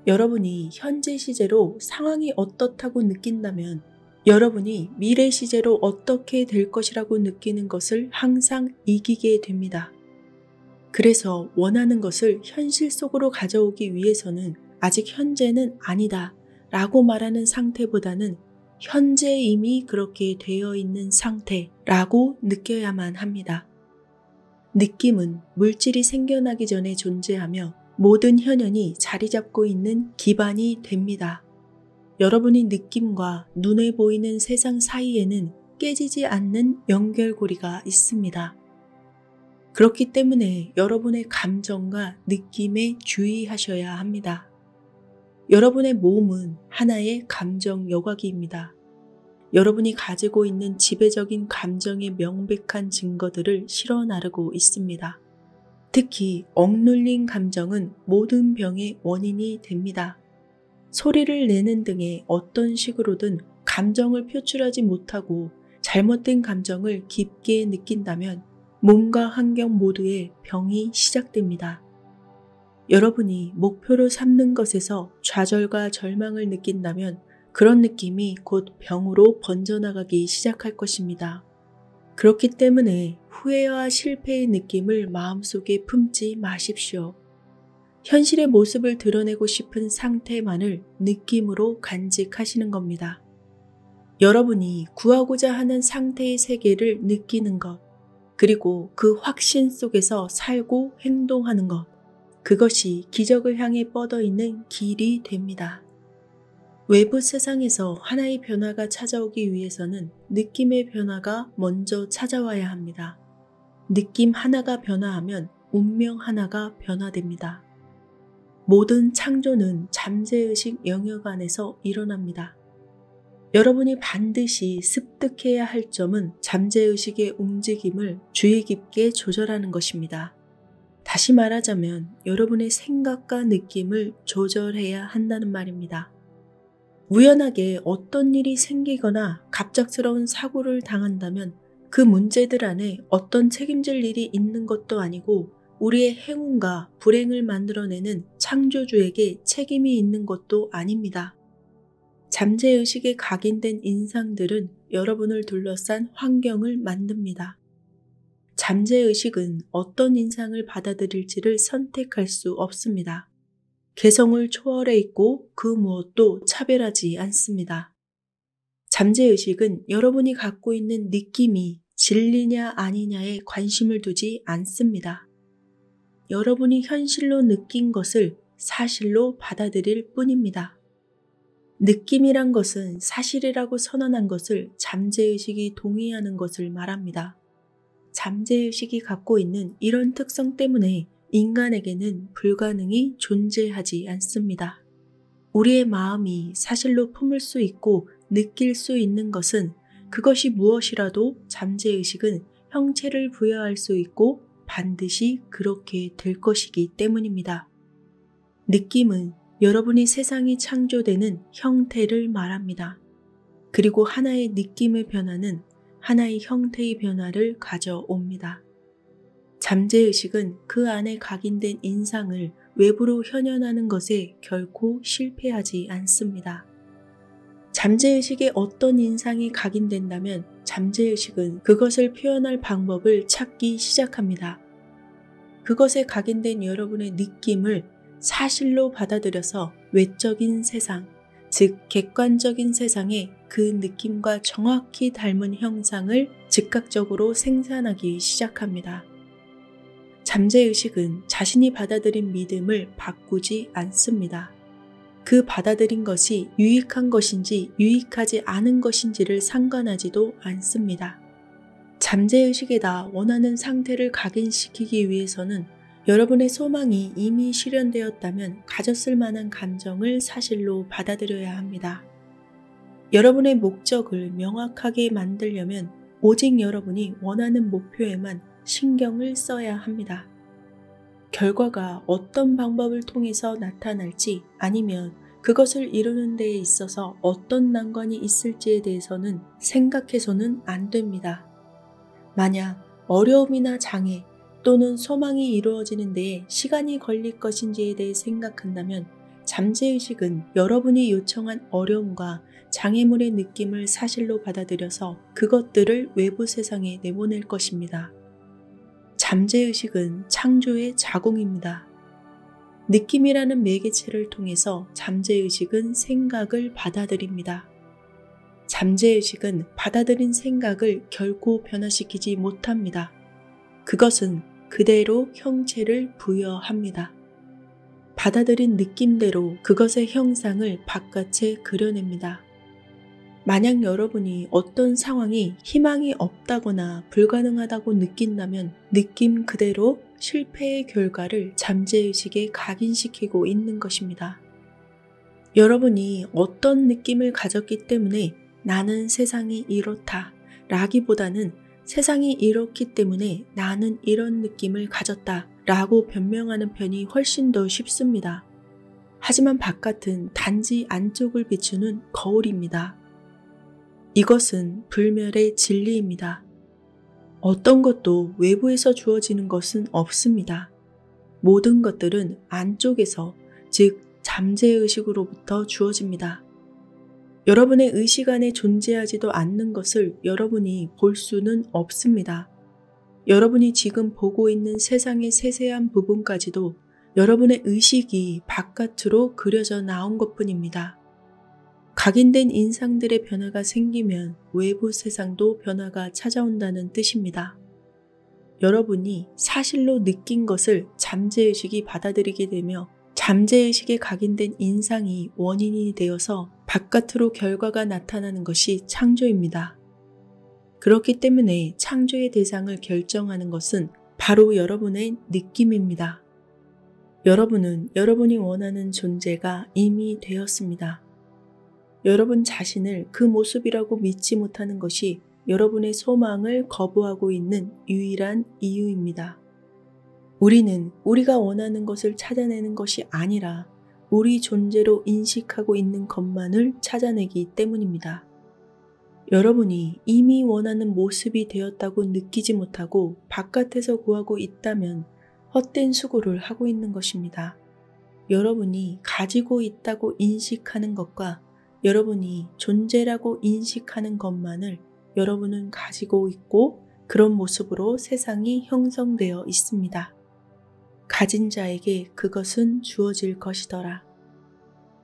여러분이 현재 시제로 상황이 어떻다고 느낀다면 여러분이 미래 시제로 어떻게 될 것이라고 느끼는 것을 항상 이기게 됩니다. 그래서 원하는 것을 현실 속으로 가져오기 위해서는 아직 현재는 아니다 라고 말하는 상태보다는 현재 이미 그렇게 되어 있는 상태라고 느껴야만 합니다. 느낌은 물질이 생겨나기 전에 존재하며 모든 현현이 자리 잡고 있는 기반이 됩니다. 여러분이 느낌과 눈에 보이는 세상 사이에는 깨지지 않는 연결고리가 있습니다. 그렇기 때문에 여러분의 감정과 느낌에 주의하셔야 합니다. 여러분의 몸은 하나의 감정 여과기입니다. 여러분이 가지고 있는 지배적인 감정의 명백한 증거들을 실어 나르고 있습니다. 특히 억눌린 감정은 모든 병의 원인이 됩니다. 소리를 내는 등의 어떤 식으로든 감정을 표출하지 못하고 잘못된 감정을 깊게 느낀다면 몸과 환경 모두에 병이 시작됩니다. 여러분이 목표로 삼는 것에서 좌절과 절망을 느낀다면 그런 느낌이 곧 병으로 번져나가기 시작할 것입니다. 그렇기 때문에 후회와 실패의 느낌을 마음속에 품지 마십시오. 현실의 모습을 드러내고 싶은 상태만을 느낌으로 간직하시는 겁니다. 여러분이 구하고자 하는 상태의 세계를 느끼는 것, 그리고 그 확신 속에서 살고 행동하는 것, 그것이 기적을 향해 뻗어 있는 길이 됩니다. 외부 세상에서 하나의 변화가 찾아오기 위해서는 느낌의 변화가 먼저 찾아와야 합니다. 느낌 하나가 변화하면 운명 하나가 변화됩니다. 모든 창조는 잠재의식 영역 안에서 일어납니다. 여러분이 반드시 습득해야 할 점은 잠재의식의 움직임을 주의 깊게 조절하는 것입니다. 다시 말하자면 여러분의 생각과 느낌을 조절해야 한다는 말입니다. 우연하게 어떤 일이 생기거나 갑작스러운 사고를 당한다면 그 문제들 안에 어떤 책임질 일이 있는 것도 아니고 우리의 행운과 불행을 만들어내는 창조주에게 책임이 있는 것도 아닙니다. 잠재의식에 각인된 인상들은 여러분을 둘러싼 환경을 만듭니다. 잠재의식은 어떤 인상을 받아들일지를 선택할 수 없습니다. 개성을 초월해 있고 그 무엇도 차별하지 않습니다. 잠재의식은 여러분이 갖고 있는 느낌이 진리냐 아니냐에 관심을 두지 않습니다. 여러분이 현실로 느낀 것을 사실로 받아들일 뿐입니다. 느낌이란 것은 사실이라고 선언한 것을 잠재의식이 동의하는 것을 말합니다. 잠재의식이 갖고 있는 이런 특성 때문에 인간에게는 불가능이 존재하지 않습니다. 우리의 마음이 사실로 품을 수 있고 느낄 수 있는 것은 그것이 무엇이라도 잠재의식은 형체를 부여할 수 있고 반드시 그렇게 될 것이기 때문입니다. 느낌은 여러분이 세상이 창조되는 형태를 말합니다. 그리고 하나의 느낌의 변화는 하나의 형태의 변화를 가져옵니다. 잠재의식은 그 안에 각인된 인상을 외부로 현현하는 것에 결코 실패하지 않습니다. 잠재의식에 어떤 인상이 각인된다면 잠재의식은 그것을 표현할 방법을 찾기 시작합니다. 그것에 각인된 여러분의 느낌을 사실로 받아들여서 외적인 세상, 즉 객관적인 세상에 그 느낌과 정확히 닮은 형상을 즉각적으로 생산하기 시작합니다. 잠재의식은 자신이 받아들인 믿음을 바꾸지 않습니다. 그 받아들인 것이 유익한 것인지 유익하지 않은 것인지를 상관하지도 않습니다. 잠재의식에다 원하는 상태를 각인시키기 위해서는 여러분의 소망이 이미 실현되었다면 가졌을 만한 감정을 사실로 받아들여야 합니다. 여러분의 목적을 명확하게 만들려면 오직 여러분이 원하는 목표에만 신경을 써야 합니다. 결과가 어떤 방법을 통해서 나타날지 아니면 그것을 이루는 데에 있어서 어떤 난관이 있을지에 대해서는 생각해서는 안 됩니다. 만약 어려움이나 장애 또는 소망이 이루어지는 데에 시간이 걸릴 것인지에 대해 생각한다면 잠재의식은 여러분이 요청한 어려움과 장애물의 느낌을 사실로 받아들여서 그것들을 외부 세상에 내보낼 것입니다. 잠재의식은 창조의 자궁입니다. 느낌이라는 매개체를 통해서 잠재의식은 생각을 받아들입니다. 잠재의식은 받아들인 생각을 결코 변화시키지 못합니다. 그것은 그대로 형체를 부여합니다. 받아들인 느낌대로 그것의 형상을 바깥에 그려냅니다. 만약 여러분이 어떤 상황이 희망이 없다거나 불가능하다고 느낀다면 느낌 그대로 실패의 결과를 잠재의식에 각인시키고 있는 것입니다. 여러분이 어떤 느낌을 가졌기 때문에 나는 세상이 이렇다 라기보다는 세상이 이렇기 때문에 나는 이런 느낌을 가졌다 라고 변명하는 편이 훨씬 더 쉽습니다. 하지만 바깥은 단지 안쪽을 비추는 거울입니다. 이것은 불멸의 진리입니다. 어떤 것도 외부에서 주어지는 것은 없습니다. 모든 것들은 안쪽에서, 즉 잠재의식으로부터 주어집니다. 여러분의 의식 안에 존재하지도 않는 것을 여러분이 볼 수는 없습니다. 여러분이 지금 보고 있는 세상의 세세한 부분까지도 여러분의 의식이 바깥으로 그려져 나온 것뿐입니다. 각인된 인상들의 변화가 생기면 외부 세상도 변화가 찾아온다는 뜻입니다. 여러분이 사실로 느낀 것을 잠재의식이 받아들이게 되며 잠재의식에 각인된 인상이 원인이 되어서 바깥으로 결과가 나타나는 것이 창조입니다. 그렇기 때문에 창조의 대상을 결정하는 것은 바로 여러분의 느낌입니다. 여러분은 여러분이 원하는 존재가 이미 되었습니다. 여러분 자신을 그 모습이라고 믿지 못하는 것이 여러분의 소망을 거부하고 있는 유일한 이유입니다. 우리는 우리가 원하는 것을 찾아내는 것이 아니라 우리 존재로 인식하고 있는 것만을 찾아내기 때문입니다. 여러분이 이미 원하는 모습이 되었다고 느끼지 못하고 바깥에서 구하고 있다면 헛된 수고를 하고 있는 것입니다. 여러분이 가지고 있다고 인식하는 것과 여러분이 존재라고 인식하는 것만을 여러분은 가지고 있고 그런 모습으로 세상이 형성되어 있습니다. 가진 자에게 그것은 주어질 것이더라.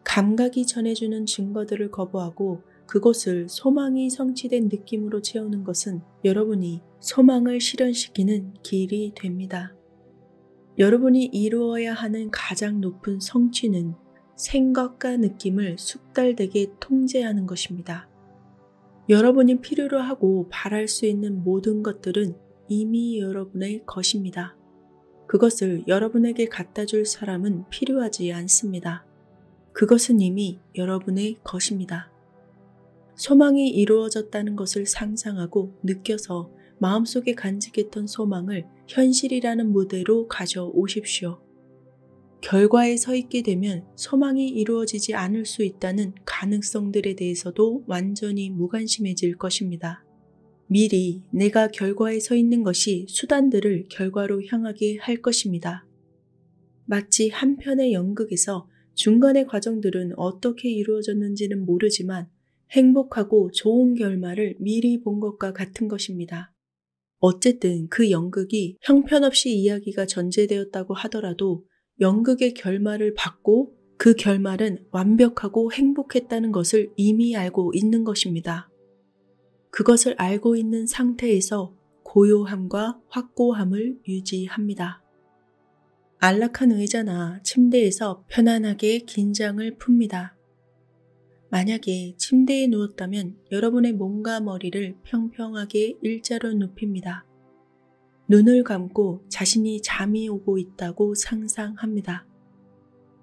감각이 전해주는 증거들을 거부하고 그것을 소망이 성취된 느낌으로 채우는 것은 여러분이 소망을 실현시키는 길이 됩니다. 여러분이 이루어야 하는 가장 높은 성취는 생각과 느낌을 숙달되게 통제하는 것입니다. 여러분이 필요로 하고 바랄 수 있는 모든 것들은 이미 여러분의 것입니다. 그것을 여러분에게 갖다 줄 사람은 필요하지 않습니다. 그것은 이미 여러분의 것입니다. 소망이 이루어졌다는 것을 상상하고 느껴서 마음속에 간직했던 소망을 현실이라는 무대로 가져오십시오. 결과에 서 있게 되면 소망이 이루어지지 않을 수 있다는 가능성들에 대해서도 완전히 무관심해질 것입니다. 미리 내가 결과에 서 있는 것이 수단들을 결과로 향하게 할 것입니다. 마치 한 편의 연극에서 중간의 과정들은 어떻게 이루어졌는지는 모르지만 행복하고 좋은 결말을 미리 본 것과 같은 것입니다. 어쨌든 그 연극이 형편없이 이야기가 전제되었다고 하더라도 연극의 결말을 봤고 그 결말은 완벽하고 행복했다는 것을 이미 알고 있는 것입니다. 그것을 알고 있는 상태에서 고요함과 확고함을 유지합니다. 안락한 의자나 침대에서 편안하게 긴장을 풉니다. 만약에 침대에 누웠다면 여러분의 몸과 머리를 평평하게 일자로 눕힙니다. 눈을 감고 자신이 잠이 오고 있다고 상상합니다.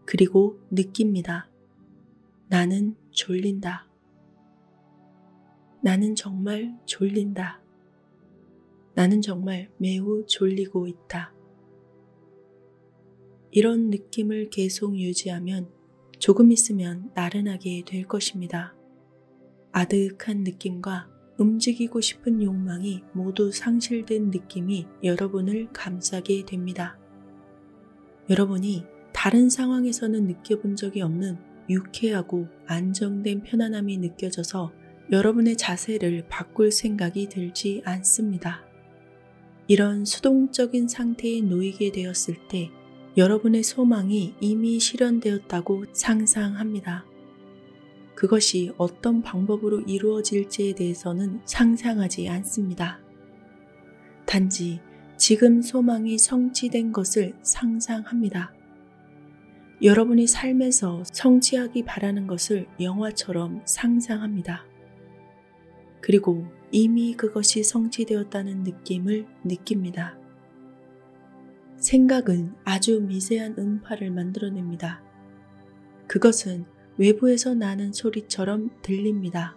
그리고 느낍니다. 나는 졸린다. 나는 정말 졸린다. 나는 정말 매우 졸리고 있다. 이런 느낌을 계속 유지하면 조금 있으면 나른하게 될 것입니다. 아득한 느낌과 움직이고 싶은 욕망이 모두 상실된 느낌이 여러분을 감싸게 됩니다. 여러분이 다른 상황에서는 느껴본 적이 없는 유쾌하고 안정된 편안함이 느껴져서 여러분의 자세를 바꿀 생각이 들지 않습니다. 이런 수동적인 상태에 놓이게 되었을 때 여러분의 소망이 이미 실현되었다고 상상합니다. 그것이 어떤 방법으로 이루어질지에 대해서는 상상하지 않습니다. 단지 지금 소망이 성취된 것을 상상합니다. 여러분이 삶에서 성취하기 바라는 것을 영화처럼 상상합니다. 그리고 이미 그것이 성취되었다는 느낌을 느낍니다. 생각은 아주 미세한 음파를 만들어냅니다. 그것은 외부에서 나는 소리처럼 들립니다.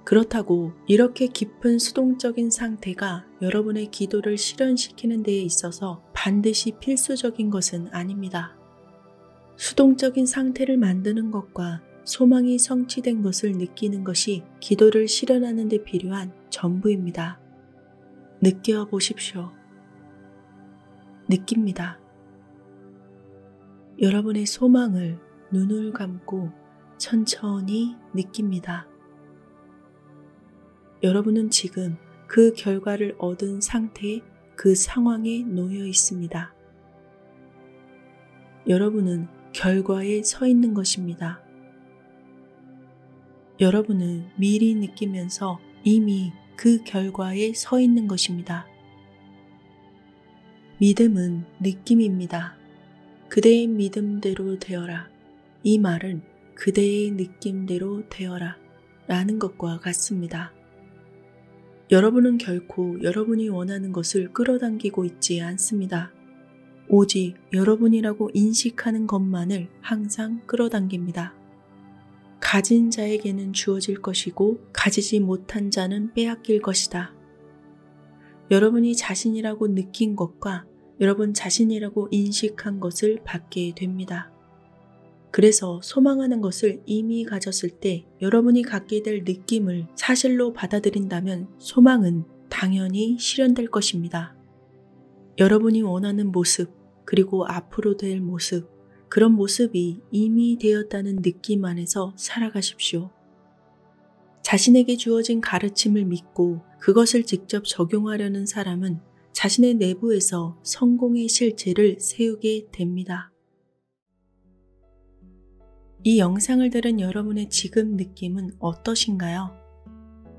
그렇다고 이렇게 깊은 수동적인 상태가 여러분의 기도를 실현시키는 데에 있어서 반드시 필수적인 것은 아닙니다. 수동적인 상태를 만드는 것과 소망이 성취된 것을 느끼는 것이 기도를 실현하는 데 필요한 전부입니다. 느껴보십시오. 느낍니다. 여러분의 소망을 눈을 감고 천천히 느낍니다. 여러분은 지금 그 결과를 얻은 상태의 그 상황에 놓여 있습니다. 여러분은 결과에 서 있는 것입니다. 여러분은 미리 느끼면서 이미 그 결과에 서 있는 것입니다. 믿음은 느낌입니다. 그대의 믿음대로 되어라. 이 말은 그대의 느낌대로 되어라 라는 것과 같습니다. 여러분은 결코 여러분이 원하는 것을 끌어당기고 있지 않습니다. 오직 여러분이라고 인식하는 것만을 항상 끌어당깁니다. 가진 자에게는 주어질 것이고 가지지 못한 자는 빼앗길 것이다. 여러분이 자신이라고 느낀 것과 여러분 자신이라고 인식한 것을 받게 됩니다. 그래서 소망하는 것을 이미 가졌을 때 여러분이 갖게 될 느낌을 사실로 받아들인다면 소망은 당연히 실현될 것입니다. 여러분이 원하는 모습, 그리고 앞으로 될 모습, 그런 모습이 이미 되었다는 느낌 안에서 살아가십시오. 자신에게 주어진 가르침을 믿고 그것을 직접 적용하려는 사람은 자신의 내부에서 성공의 실체를 세우게 됩니다. 이 영상을 들은 여러분의 지금 느낌은 어떠신가요?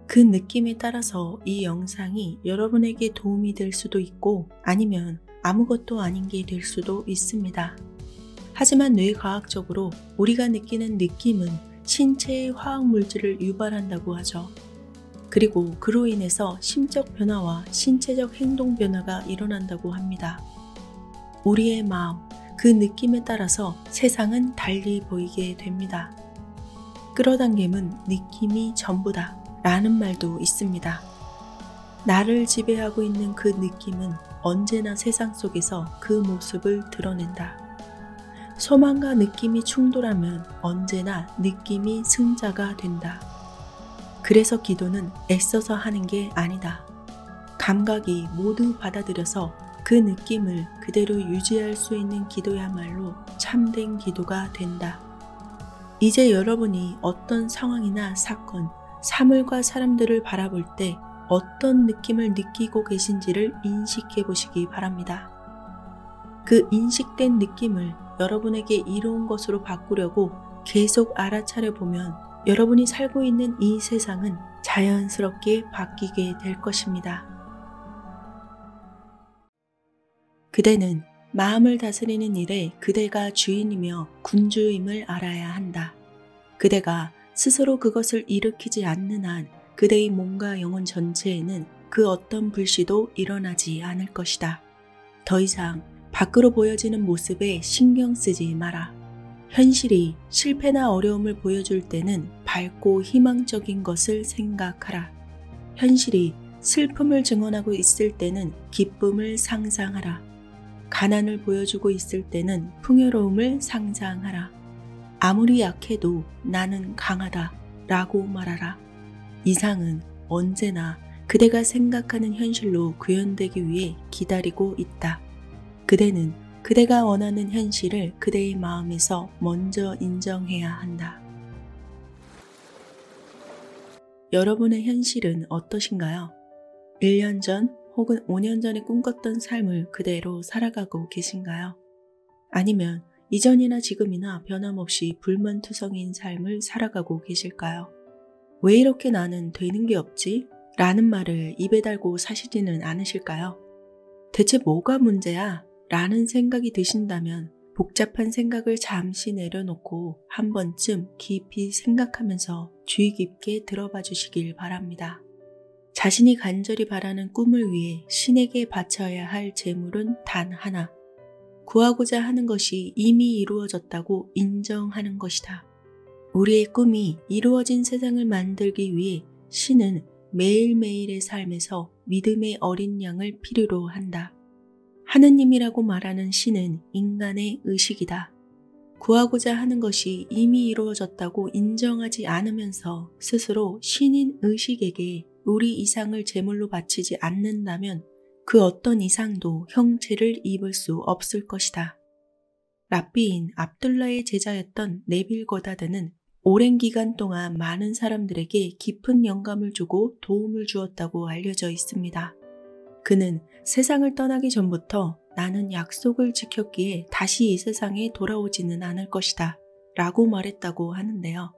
그 느낌에 따라서 이 영상이 여러분에게 도움이 될 수도 있고 아니면 아무것도 아닌 게 될 수도 있습니다. 하지만 뇌과학적으로 우리가 느끼는 느낌은 신체의 화학물질을 유발한다고 하죠. 그리고 그로 인해서 심적 변화와 신체적 행동 변화가 일어난다고 합니다. 우리의 마음, 그 느낌에 따라서 세상은 달리 보이게 됩니다. 끌어당김은 느낌이 전부다 라는 말도 있습니다. 나를 지배하고 있는 그 느낌은 언제나 세상 속에서 그 모습을 드러낸다. 소망과 느낌이 충돌하면 언제나 느낌이 승자가 된다. 그래서 기도는 애써서 하는 게 아니다. 감각이 모두 받아들여서 그 느낌을 그대로 유지할 수 있는 기도야말로 참된 기도가 된다. 이제 여러분이 어떤 상황이나 사건, 사물과 사람들을 바라볼 때 어떤 느낌을 느끼고 계신지를 인식해 보시기 바랍니다. 그 인식된 느낌을 여러분에게 이로운 것으로 바꾸려고 계속 알아차려 보면 여러분이 살고 있는 이 세상은 자연스럽게 바뀌게 될 것입니다. 그대는 마음을 다스리는 일에 그대가 주인이며 군주임을 알아야 한다. 그대가 스스로 그것을 일으키지 않는 한 그대의 몸과 영혼 전체에는 그 어떤 불씨도 일어나지 않을 것이다. 더 이상 밖으로 보여지는 모습에 신경 쓰지 마라. 현실이 실패나 어려움을 보여줄 때는 밝고 희망적인 것을 생각하라. 현실이 슬픔을 증언하고 있을 때는 기쁨을 상상하라. 가난을 보여주고 있을 때는 풍요로움을 상상하라. 아무리 약해도 나는 강하다 라고 말하라. 이상은 언제나 그대가 생각하는 현실로 구현되기 위해 기다리고 있다. 그대는 그대가 원하는 현실을 그대의 마음에서 먼저 인정해야 한다. 여러분의 현실은 어떠신가요? 1년 전 혹은 5년 전에 꿈꿨던 삶을 그대로 살아가고 계신가요? 아니면 이전이나 지금이나 변함없이 불만투성인 삶을 살아가고 계실까요? 왜 이렇게 나는 되는 게 없지? 라는 말을 입에 달고 사시지는 않으실까요? 대체 뭐가 문제야? 라는 생각이 드신다면 복잡한 생각을 잠시 내려놓고 한 번쯤 깊이 생각하면서 주의 깊게 들어봐 주시길 바랍니다. 자신이 간절히 바라는 꿈을 위해 신에게 바쳐야 할 재물은 단 하나. 구하고자 하는 것이 이미 이루어졌다고 인정하는 것이다. 우리의 꿈이 이루어진 세상을 만들기 위해 신은 매일매일의 삶에서 믿음의 어린 양을 필요로 한다. 하느님이라고 말하는 신은 인간의 의식이다. 구하고자 하는 것이 이미 이루어졌다고 인정하지 않으면서 스스로 신인 의식에게 우리 이상을 제물로 바치지 않는다면 그 어떤 이상도 형체를 입을 수 없을 것이다. 랍비인 압둘라의 제자였던 네빌 고다드는 오랜 기간 동안 많은 사람들에게 깊은 영감을 주고 도움을 주었다고 알려져 있습니다. 그는 세상을 떠나기 전부터 나는 약속을 지켰기에 다시 이 세상에 돌아오지는 않을 것이다 라고 말했다고 하는데요.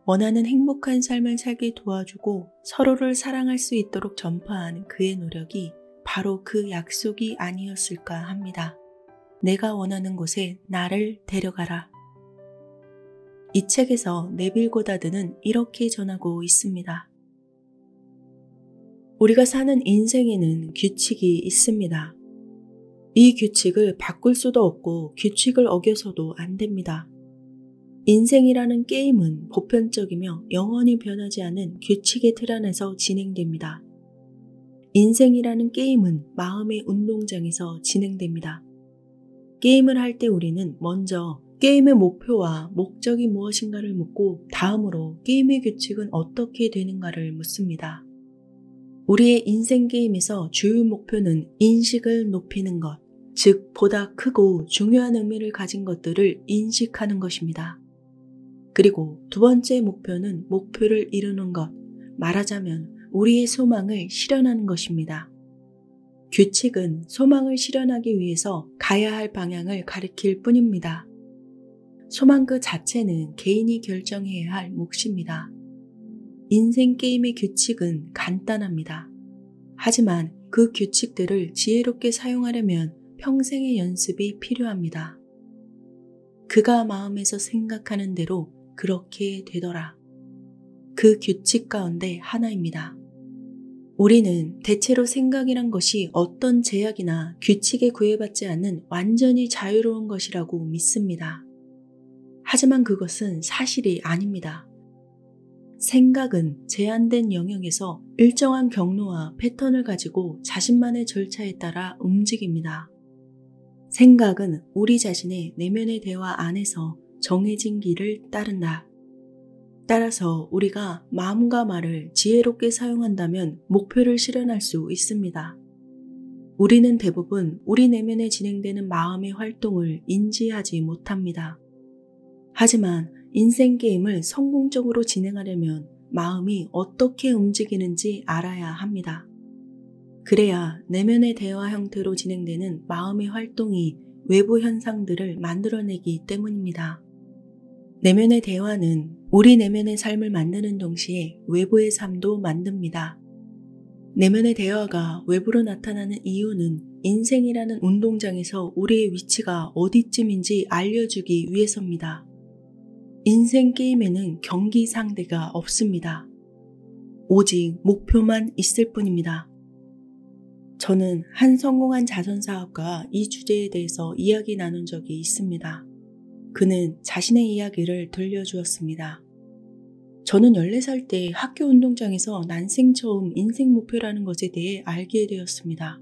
원하는 행복한 삶을 살게 도와주고 서로를 사랑할 수 있도록 전파한 그의 노력이 바로 그 약속이 아니었을까 합니다. 내가 원하는 곳에 나를 데려가라. 이 책에서 네빌 고다드는 이렇게 전하고 있습니다. 우리가 사는 인생에는 규칙이 있습니다. 이 규칙을 바꿀 수도 없고 규칙을 어겨서도 안 됩니다. 인생이라는 게임은 보편적이며 영원히 변하지 않은 규칙의 틀 안에서 진행됩니다. 인생이라는 게임은 마음의 운동장에서 진행됩니다. 게임을 할 때 우리는 먼저 게임의 목표와 목적이 무엇인가를 묻고 다음으로 게임의 규칙은 어떻게 되는가를 묻습니다. 우리의 인생 게임에서 주요 목표는 인식을 높이는 것, 즉 보다 크고 중요한 의미를 가진 것들을 인식하는 것입니다. 그리고 두 번째 목표는 목표를 이루는 것, 말하자면 우리의 소망을 실현하는 것입니다. 규칙은 소망을 실현하기 위해서 가야 할 방향을 가리킬 뿐입니다. 소망 그 자체는 개인이 결정해야 할 몫입니다. 인생 게임의 규칙은 간단합니다. 하지만 그 규칙들을 지혜롭게 사용하려면 평생의 연습이 필요합니다. 그가 마음에서 생각하는 대로 그렇게 되더라. 그 규칙 가운데 하나입니다. 우리는 대체로 생각이란 것이 어떤 제약이나 규칙에 구애받지 않는 완전히 자유로운 것이라고 믿습니다. 하지만 그것은 사실이 아닙니다. 생각은 제한된 영역에서 일정한 경로와 패턴을 가지고 자신만의 절차에 따라 움직입니다. 생각은 우리 자신의 내면의 대화 안에서 정해진 길을 따른다. 따라서 우리가 마음과 말을 지혜롭게 사용한다면 목표를 실현할 수 있습니다. 우리는 대부분 우리 내면에 진행되는 마음의 활동을 인지하지 못합니다. 하지만 인생 게임을 성공적으로 진행하려면 마음이 어떻게 움직이는지 알아야 합니다. 그래야 내면의 대화 형태로 진행되는 마음의 활동이 외부 현상들을 만들어내기 때문입니다. 내면의 대화는 우리 내면의 삶을 만드는 동시에 외부의 삶도 만듭니다. 내면의 대화가 외부로 나타나는 이유는 인생이라는 운동장에서 우리의 위치가 어디쯤인지 알려주기 위해서입니다. 인생 게임에는 경기 상대가 없습니다. 오직 목표만 있을 뿐입니다. 저는 한 성공한 자선사업가와 이 주제에 대해서 이야기 나눈 적이 있습니다. 그는 자신의 이야기를 들려주었습니다. 저는 14살 때 학교 운동장에서 난생 처음 인생 목표라는 것에 대해 알게 되었습니다.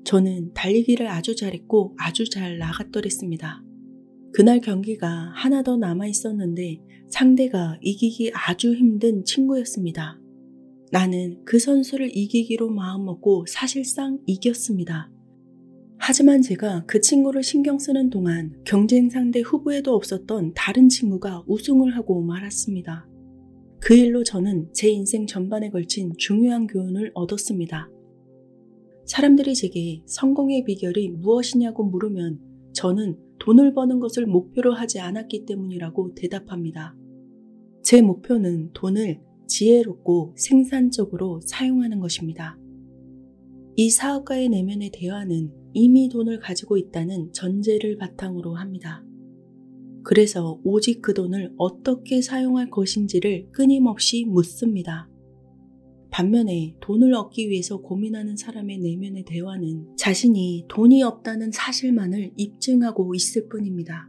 저는 달리기를 아주 잘했고 아주 잘 나갔더랬습니다. 그날 경기가 하나 더 남아 있었는데 상대가 이기기 아주 힘든 친구였습니다. 나는 그 선수를 이기기로 마음먹고 사실상 이겼습니다. 하지만 제가 그 친구를 신경 쓰는 동안 경쟁 상대 후보에도 없었던 다른 친구가 우승을 하고 말았습니다. 그 일로 저는 제 인생 전반에 걸친 중요한 교훈을 얻었습니다. 사람들이 제게 성공의 비결이 무엇이냐고 물으면 저는 돈을 버는 것을 목표로 하지 않았기 때문이라고 대답합니다. 제 목표는 돈을 지혜롭고 생산적으로 사용하는 것입니다. 이 사업가의 내면의 대화는 이미 돈을 가지고 있다는 전제를 바탕으로 합니다. 그래서 오직 그 돈을 어떻게 사용할 것인지를 끊임없이 묻습니다. 반면에 돈을 얻기 위해서 고민하는 사람의 내면의 대화는 자신이 돈이 없다는 사실만을 입증하고 있을 뿐입니다.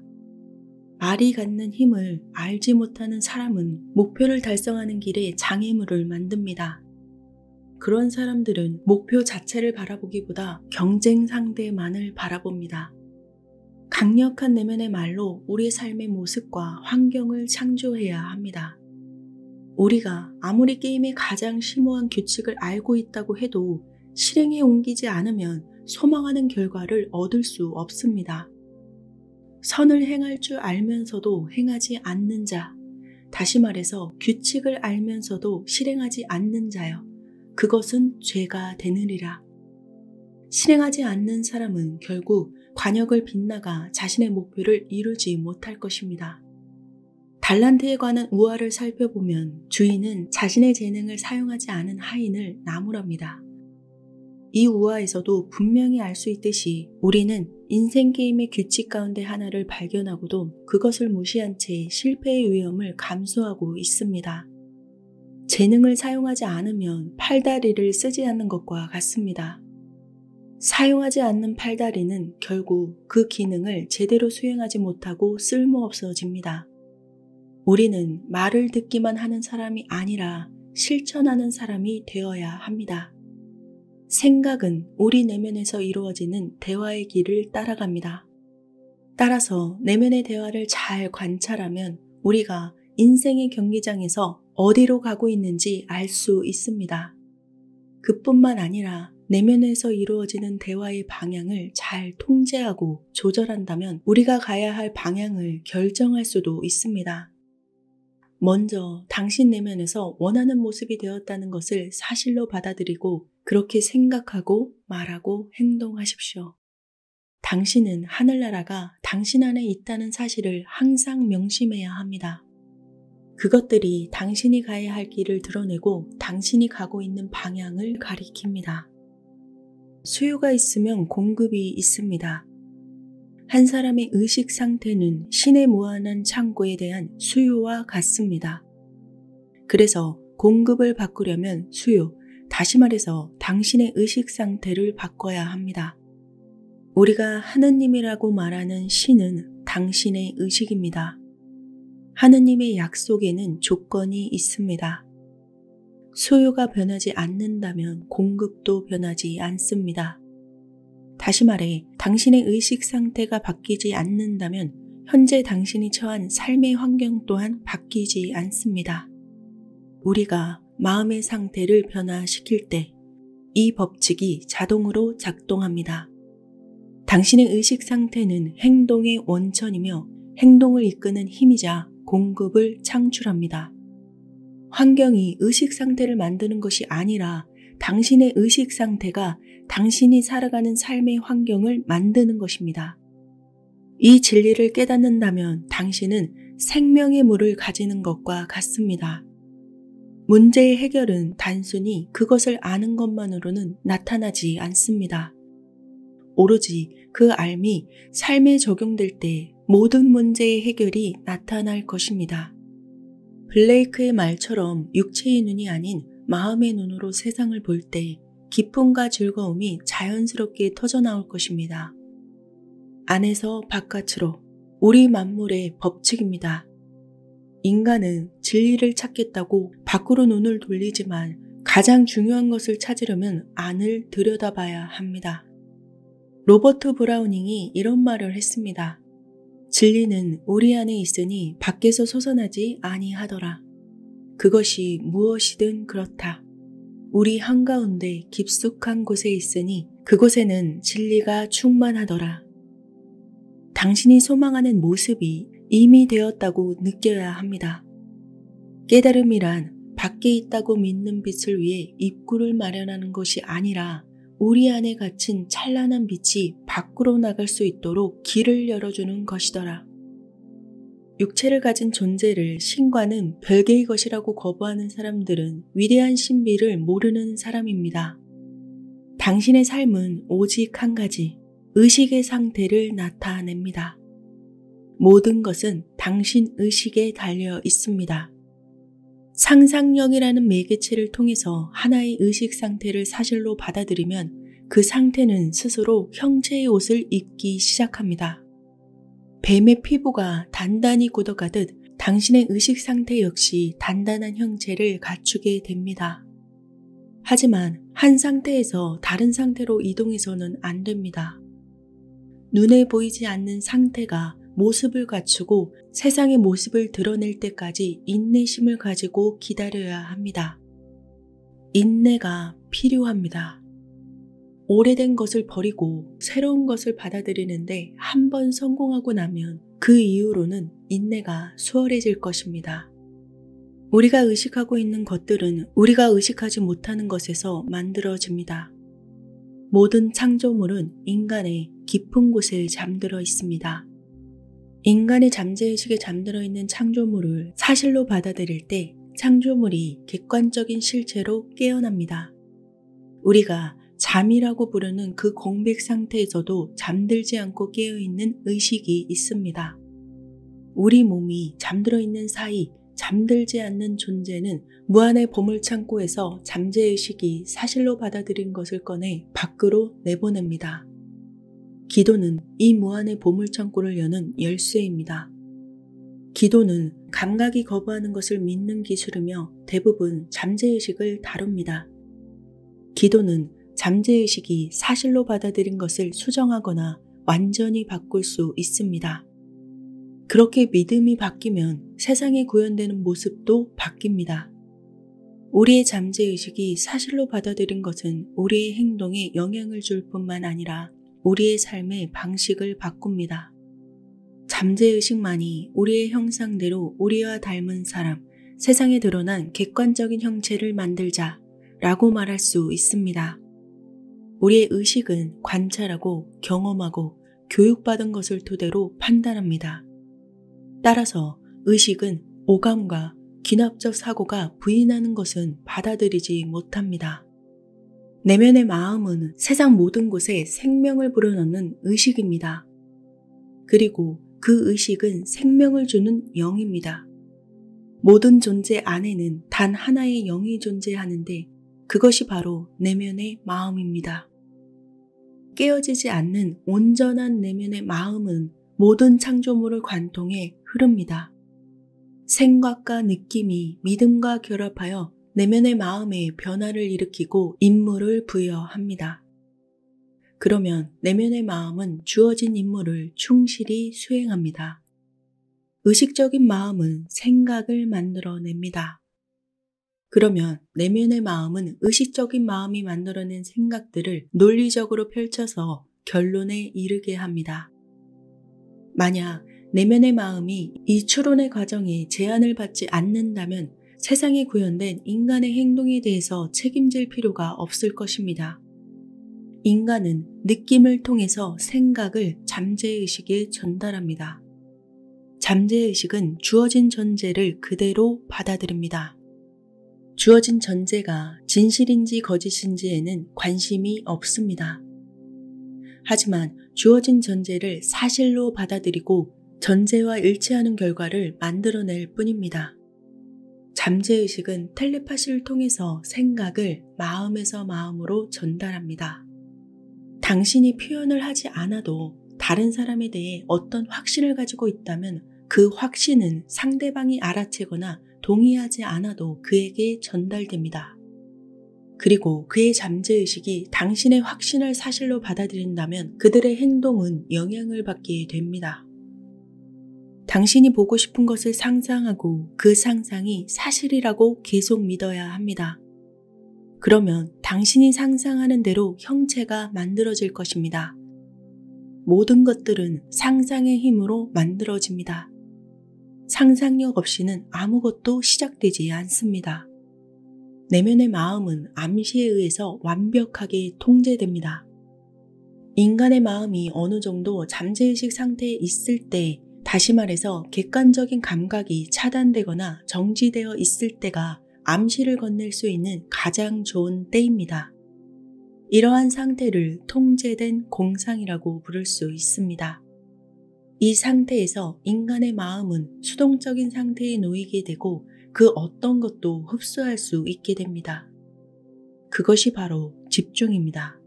말이 갖는 힘을 알지 못하는 사람은 목표를 달성하는 길에 장애물을 만듭니다. 그런 사람들은 목표 자체를 바라보기보다 경쟁 상대만을 바라봅니다. 강력한 내면의 말로 우리 삶의 모습과 환경을 창조해야 합니다. 우리가 아무리 게임의 가장 심오한 규칙을 알고 있다고 해도 실행에 옮기지 않으면 소망하는 결과를 얻을 수 없습니다. 선을 행할 줄 알면서도 행하지 않는 자, 다시 말해서 규칙을 알면서도 실행하지 않는 자여, 그것은 죄가 되느니라. 실행하지 않는 사람은 결국 관역을 빗나가 자신의 목표를 이루지 못할 것입니다. 달란트에 관한 우화를 살펴보면 주인은 자신의 재능을 사용하지 않은 하인을 나무랍니다. 이 우화에서도 분명히 알 수 있듯이 우리는 인생 게임의 규칙 가운데 하나를 발견하고도 그것을 무시한 채 실패의 위험을 감수하고 있습니다. 재능을 사용하지 않으면 팔다리를 쓰지 않는 것과 같습니다. 사용하지 않는 팔다리는 결국 그 기능을 제대로 수행하지 못하고 쓸모없어집니다. 우리는 말을 듣기만 하는 사람이 아니라 실천하는 사람이 되어야 합니다. 생각은 우리 내면에서 이루어지는 대화의 길을 따라갑니다. 따라서 내면의 대화를 잘 관찰하면 우리가 인생의 경기장에서 어디로 가고 있는지 알 수 있습니다. 그뿐만 아니라 내면에서 이루어지는 대화의 방향을 잘 통제하고 조절한다면 우리가 가야 할 방향을 결정할 수도 있습니다. 먼저 당신 내면에서 원하는 모습이 되었다는 것을 사실로 받아들이고 그렇게 생각하고 말하고 행동하십시오. 당신은 하늘나라가 당신 안에 있다는 사실을 항상 명심해야 합니다. 그것들이 당신이 가야 할 길을 드러내고 당신이 가고 있는 방향을 가리킵니다. 수요가 있으면 공급이 있습니다. 한 사람의 의식 상태는 신의 무한한 창고에 대한 수요와 같습니다. 그래서 공급을 바꾸려면 수요, 다시 말해서 당신의 의식 상태를 바꿔야 합니다. 우리가 하느님이라고 말하는 신은 당신의 의식입니다. 하느님의 약속에는 조건이 있습니다. 수요가 변하지 않는다면 공급도 변하지 않습니다. 다시 말해 당신의 의식 상태가 바뀌지 않는다면 현재 당신이 처한 삶의 환경 또한 바뀌지 않습니다. 우리가 마음의 상태를 변화시킬 때 이 법칙이 자동으로 작동합니다. 당신의 의식 상태는 행동의 원천이며 행동을 이끄는 힘이자 공급을 창출합니다. 환경이 의식 상태를 만드는 것이 아니라 당신의 의식 상태가 당신이 살아가는 삶의 환경을 만드는 것입니다. 이 진리를 깨닫는다면 당신은 생명의 물을 가지는 것과 같습니다. 문제의 해결은 단순히 그것을 아는 것만으로는 나타나지 않습니다. 오로지 그 알미 삶에 적용될 때 모든 문제의 해결이 나타날 것입니다. 블레이크의 말처럼 육체의 눈이 아닌 마음의 눈으로 세상을 볼 때 기쁨과 즐거움이 자연스럽게 터져나올 것입니다. 안에서 바깥으로 우리 만물의 법칙입니다. 인간은 진리를 찾겠다고 밖으로 눈을 돌리지만 가장 중요한 것을 찾으려면 안을 들여다봐야 합니다. 로버트 브라우닝이 이런 말을 했습니다. 진리는 우리 안에 있으니 밖에서 솟아나지 아니하더라. 그것이 무엇이든 그렇다. 우리 한가운데 깊숙한 곳에 있으니 그곳에는 진리가 충만하더라. 당신이 소망하는 모습이 이미 되었다고 느껴야 합니다. 깨달음이란 밖에 있다고 믿는 빛을 위해 입구를 마련하는 것이 아니라 우리 안에 갇힌 찬란한 빛이 밖으로 나갈 수 있도록 길을 열어주는 것이더라. 육체를 가진 존재를 신과는 별개의 것이라고 거부하는 사람들은 위대한 신비를 모르는 사람입니다. 당신의 삶은 오직 한 가지, 의식의 상태를 나타냅니다. 모든 것은 당신 의식에 달려 있습니다. 상상력이라는 매개체를 통해서 하나의 의식 상태를 사실로 받아들이면 그 상태는 스스로 형체의 옷을 입기 시작합니다. 뱀의 피부가 단단히 굳어가듯 당신의 의식 상태 역시 단단한 형체를 갖추게 됩니다. 하지만 한 상태에서 다른 상태로 이동해서는 안 됩니다. 눈에 보이지 않는 상태가 모습을 갖추고 세상의 모습을 드러낼 때까지 인내심을 가지고 기다려야 합니다. 인내가 필요합니다. 오래된 것을 버리고 새로운 것을 받아들이는데 한 번 성공하고 나면 그 이후로는 인내가 수월해질 것입니다. 우리가 의식하고 있는 것들은 우리가 의식하지 못하는 것에서 만들어집니다. 모든 창조물은 인간의 깊은 곳에 잠들어 있습니다. 인간의 잠재의식에 잠들어 있는 창조물을 사실로 받아들일 때 창조물이 객관적인 실체로 깨어납니다. 우리가 잠이라고 부르는 그 공백 상태에서도 잠들지 않고 깨어있는 의식이 있습니다. 우리 몸이 잠들어 있는 사이 잠들지 않는 존재는 무한의 보물창고에서 잠재의식이 사실로 받아들인 것을 꺼내 밖으로 내보냅니다. 기도는 이 무한의 보물창고를 여는 열쇠입니다. 기도는 감각이 거부하는 것을 믿는 기술이며 대부분 잠재의식을 다룹니다. 기도는 잠재의식이 사실로 받아들인 것을 수정하거나 완전히 바꿀 수 있습니다. 그렇게 믿음이 바뀌면 세상에 구현되는 모습도 바뀝니다. 우리의 잠재의식이 사실로 받아들인 것은 우리의 행동에 영향을 줄 뿐만 아니라 우리의 삶의 방식을 바꿉니다. 잠재의식만이 우리의 형상대로 우리와 닮은 사람, 세상에 드러난 객관적인 형체를 만들자 라고 말할 수 있습니다. 우리의 의식은 관찰하고 경험하고 교육받은 것을 토대로 판단합니다. 따라서 의식은 오감과 귀납적 사고가 부인하는 것은 받아들이지 못합니다. 내면의 마음은 세상 모든 곳에 생명을 불어넣는 의식입니다. 그리고 그 의식은 생명을 주는 영입니다. 모든 존재 안에는 단 하나의 영이 존재하는데 그것이 바로 내면의 마음입니다. 깨어지지 않는 온전한 내면의 마음은 모든 창조물을 관통해 흐릅니다. 생각과 느낌이 믿음과 결합하여 내면의 마음에 변화를 일으키고 임무를 부여합니다. 그러면 내면의 마음은 주어진 임무를 충실히 수행합니다. 의식적인 마음은 생각을 만들어냅니다. 그러면 내면의 마음은 의식적인 마음이 만들어낸 생각들을 논리적으로 펼쳐서 결론에 이르게 합니다. 만약 내면의 마음이 이 추론의 과정에 제한을 받지 않는다면 세상에 구현된 인간의 행동에 대해서 책임질 필요가 없을 것입니다. 인간은 느낌을 통해서 생각을 잠재의식에 전달합니다. 잠재의식은 주어진 존재를 그대로 받아들입니다. 주어진 존재가 진실인지 거짓인지에는 관심이 없습니다. 하지만 주어진 존재를 사실로 받아들이고 존재와 일치하는 결과를 만들어낼 뿐입니다. 잠재의식은 텔레파시를 통해서 생각을 마음에서 마음으로 전달합니다. 당신이 표현을 하지 않아도 다른 사람에 대해 어떤 확신을 가지고 있다면 그 확신은 상대방이 알아채거나 동의하지 않아도 그에게 전달됩니다. 그리고 그의 잠재의식이 당신의 확신을 사실로 받아들인다면 그들의 행동은 영향을 받게 됩니다. 당신이 보고 싶은 것을 상상하고 그 상상이 사실이라고 계속 믿어야 합니다. 그러면 당신이 상상하는 대로 형체가 만들어질 것입니다. 모든 것들은 상상의 힘으로 만들어집니다. 상상력 없이는 아무것도 시작되지 않습니다. 내면의 마음은 암시에 의해서 완벽하게 통제됩니다. 인간의 마음이 어느 정도 잠재의식 상태에 있을 때, 다시 말해서 객관적인 감각이 차단되거나 정지되어 있을 때가 암시를 건넬 수 있는 가장 좋은 때입니다. 이러한 상태를 통제된 공상이라고 부를 수 있습니다. 이 상태에서 인간의 마음은 수동적인 상태에 놓이게 되고 그 어떤 것도 흡수할 수 있게 됩니다. 그것이 바로 집중입니다.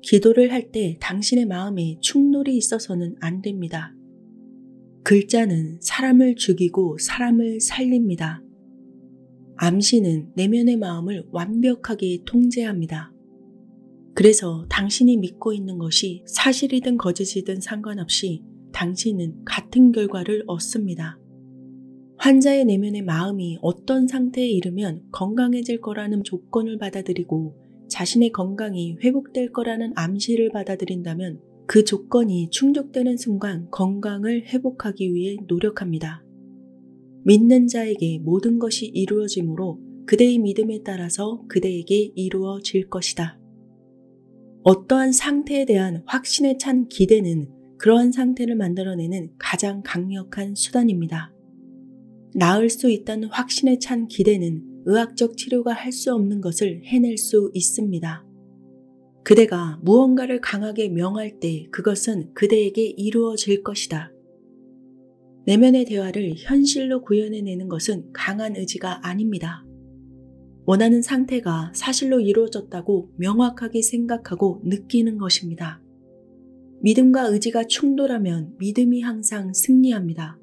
기도를 할 때 당신의 마음에 충돌이 있어서는 안 됩니다. 글자는 사람을 죽이고 사람을 살립니다. 암시는 내면의 마음을 완벽하게 통제합니다. 그래서 당신이 믿고 있는 것이 사실이든 거짓이든 상관없이 당신은 같은 결과를 얻습니다. 환자의 내면의 마음이 어떤 상태에 이르면 건강해질 거라는 조건을 받아들이고 자신의 건강이 회복될 거라는 암시를 받아들인다면 그 조건이 충족되는 순간 건강을 회복하기 위해 노력합니다. 믿는 자에게 모든 것이 이루어지므로 그대의 믿음에 따라서 그대에게 이루어질 것이다. 어떠한 상태에 대한 확신에 찬 기대는 그러한 상태를 만들어내는 가장 강력한 수단입니다. 나을 수 있다는 확신에 찬 기대는 의학적 치료가 할 수 없는 것을 해낼 수 있습니다. 그대가 무언가를 강하게 명할 때 그것은 그대에게 이루어질 것이다. 내면의 대화를 현실로 구현해내는 것은 강한 의지가 아닙니다. 원하는 상태가 사실로 이루어졌다고 명확하게 생각하고 느끼는 것입니다. 믿음과 의지가 충돌하면 믿음이 항상 승리합니다.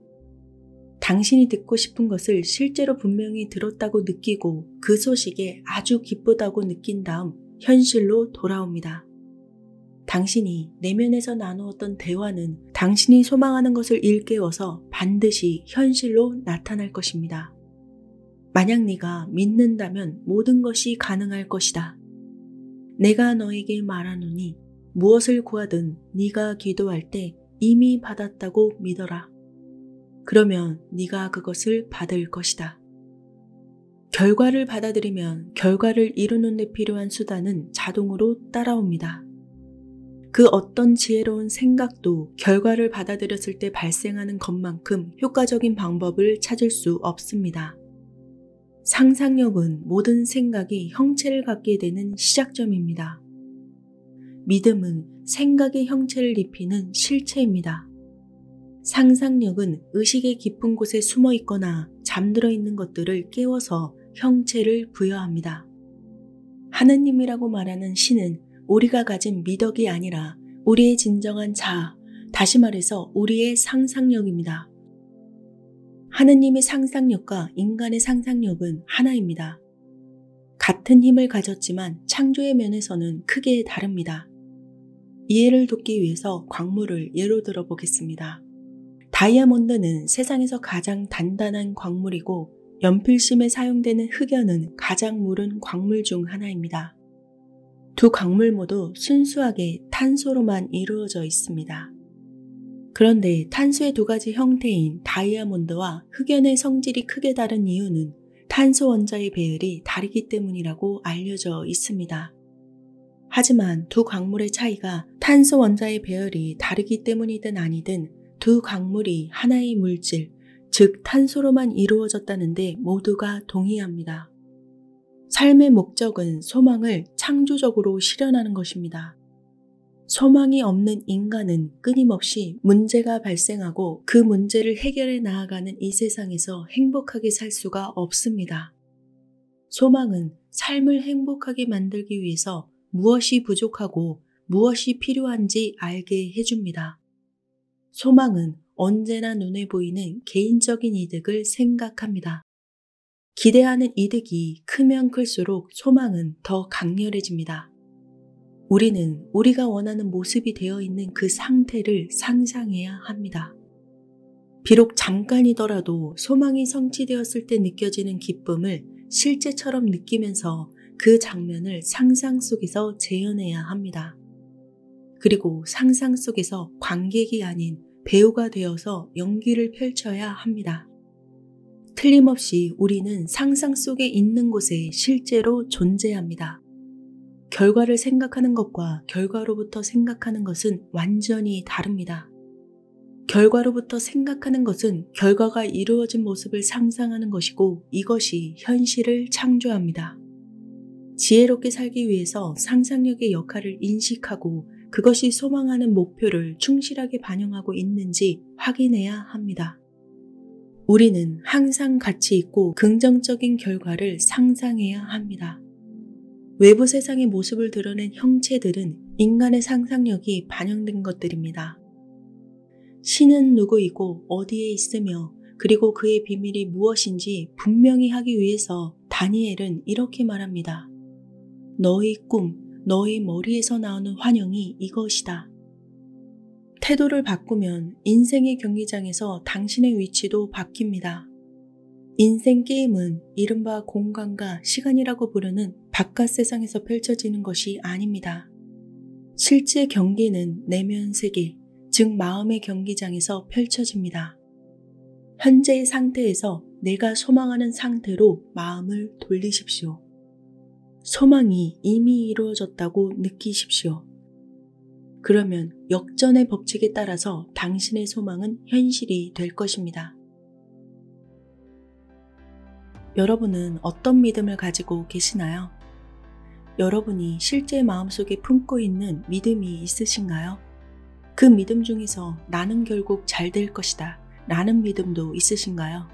당신이 듣고 싶은 것을 실제로 분명히 들었다고 느끼고 그 소식에 아주 기쁘다고 느낀 다음 현실로 돌아옵니다. 당신이 내면에서 나누었던 대화는 당신이 소망하는 것을 일깨워서 반드시 현실로 나타날 것입니다. 만약 네가 믿는다면 모든 것이 가능할 것이다. 내가 너에게 말하노니 무엇을 구하든 네가 기도할 때 이미 받았다고 믿어라. 그러면 네가 그것을 받을 것이다. 결과를 받아들이면 결과를 이루는 데 필요한 수단은 자동으로 따라옵니다. 그 어떤 지혜로운 생각도 결과를 받아들였을 때 발생하는 것만큼 효과적인 방법을 찾을 수 없습니다. 상상력은 모든 생각이 형체를 갖게 되는 시작점입니다. 믿음은 생각의 형체를 입히는 실체입니다. 상상력은 의식의 깊은 곳에 숨어 있거나 잠들어 있는 것들을 깨워서 형체를 부여합니다. 하느님이라고 말하는 신은 우리가 가진 미덕이 아니라 우리의 진정한 자아, 다시 말해서 우리의 상상력입니다. 하느님의 상상력과 인간의 상상력은 하나입니다. 같은 힘을 가졌지만 창조의 면에서는 크게 다릅니다. 이해를 돕기 위해서 광물을 예로 들어 보겠습니다. 다이아몬드는 세상에서 가장 단단한 광물이고 연필심에 사용되는 흑연은 가장 무른 광물 중 하나입니다. 두 광물 모두 순수하게 탄소로만 이루어져 있습니다. 그런데 탄소의 두 가지 형태인 다이아몬드와 흑연의 성질이 크게 다른 이유는 탄소 원자의 배열이 다르기 때문이라고 알려져 있습니다. 하지만 두 광물의 차이가 탄소 원자의 배열이 다르기 때문이든 아니든 두 광물이 하나의 물질, 즉 탄소로만 이루어졌다는데 모두가 동의합니다. 삶의 목적은 소망을 창조적으로 실현하는 것입니다. 소망이 없는 인간은 끊임없이 문제가 발생하고 그 문제를 해결해 나아가는 이 세상에서 행복하게 살 수가 없습니다. 소망은 삶을 행복하게 만들기 위해서 무엇이 부족하고 무엇이 필요한지 알게 해줍니다. 소망은 언제나 눈에 보이는 개인적인 이득을 생각합니다. 기대하는 이득이 크면 클수록 소망은 더 강렬해집니다. 우리는 우리가 원하는 모습이 되어 있는 그 상태를 상상해야 합니다. 비록 잠깐이더라도 소망이 성취되었을 때 느껴지는 기쁨을 실제처럼 느끼면서 그 장면을 상상 속에서 재현해야 합니다. 그리고 상상 속에서 관객이 아닌 배우가 되어서 연기를 펼쳐야 합니다. 틀림없이 우리는 상상 속에 있는 곳에 실제로 존재합니다. 결과를 생각하는 것과 결과로부터 생각하는 것은 완전히 다릅니다. 결과로부터 생각하는 것은 결과가 이루어진 모습을 상상하는 것이고 이것이 현실을 창조합니다. 지혜롭게 살기 위해서 상상력의 역할을 인식하고 그것이 소망하는 목표를 충실하게 반영하고 있는지 확인해야 합니다. 우리는 항상 가치 있고 긍정적인 결과를 상상해야 합니다. 외부 세상의 모습을 드러낸 형체들은 인간의 상상력이 반영된 것들입니다. 신은 누구이고 어디에 있으며 그리고 그의 비밀이 무엇인지 분명히 하기 위해서 다니엘은 이렇게 말합니다. 너의 꿈, 너의 머리에서 나오는 환영이 이것이다. 태도를 바꾸면 인생의 경기장에서 당신의 위치도 바뀝니다. 인생 게임은 이른바 공간과 시간이라고 부르는 바깥 세상에서 펼쳐지는 것이 아닙니다. 실제 경기는 내면 세계, 즉 마음의 경기장에서 펼쳐집니다. 현재의 상태에서 내가 소망하는 상태로 마음을 돌리십시오. 소망이 이미 이루어졌다고 느끼십시오. 그러면 역전의 법칙에 따라서 당신의 소망은 현실이 될 것입니다. 여러분은 어떤 믿음을 가지고 계시나요? 여러분이 실제 마음속에 품고 있는 믿음이 있으신가요? 그 믿음 중에서 나는 결국 잘 될 것이다 라는 믿음도 있으신가요?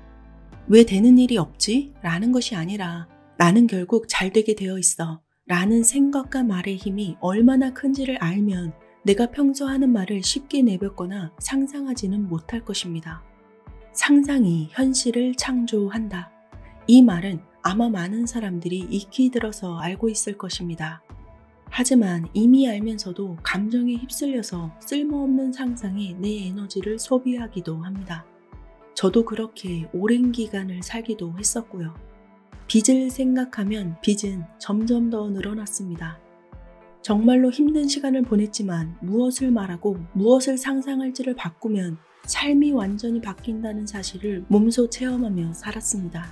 왜 되는 일이 없지? 라는 것이 아니라 나는 결국 잘 되게 되어 있어 라는 생각과 말의 힘이 얼마나 큰지를 알면 내가 평소 하는 말을 쉽게 내뱉거나 상상하지는 못할 것입니다. 상상이 현실을 창조한다. 이 말은 아마 많은 사람들이 익히 들어서 알고 있을 것입니다. 하지만 이미 알면서도 감정에 휩쓸려서 쓸모없는 상상에 내 에너지를 소비하기도 합니다. 저도 그렇게 오랜 기간을 살기도 했었고요. 빚을 생각하면 빚은 점점 더 늘어났습니다. 정말로 힘든 시간을 보냈지만 무엇을 말하고 무엇을 상상할지를 바꾸면 삶이 완전히 바뀐다는 사실을 몸소 체험하며 살았습니다.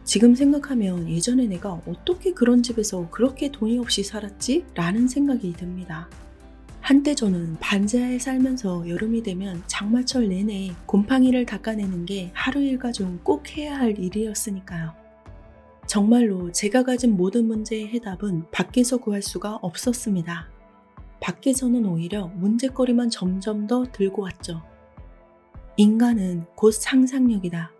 지금 생각하면 예전에 내가 어떻게 그런 집에서 그렇게 돈이 없이 살았지? 라는 생각이 듭니다. 한때 저는 반지하에 살면서 여름이 되면 장마철 내내 곰팡이를 닦아내는 게 하루 일과 중 꼭 해야 할 일이었으니까요. 정말로 제가 가진 모든 문제의 해답은 밖에서 구할 수가 없었습니다. 밖에서는 오히려 문제거리만 점점 더 들고 왔죠. 인간은 곧 상상력이다.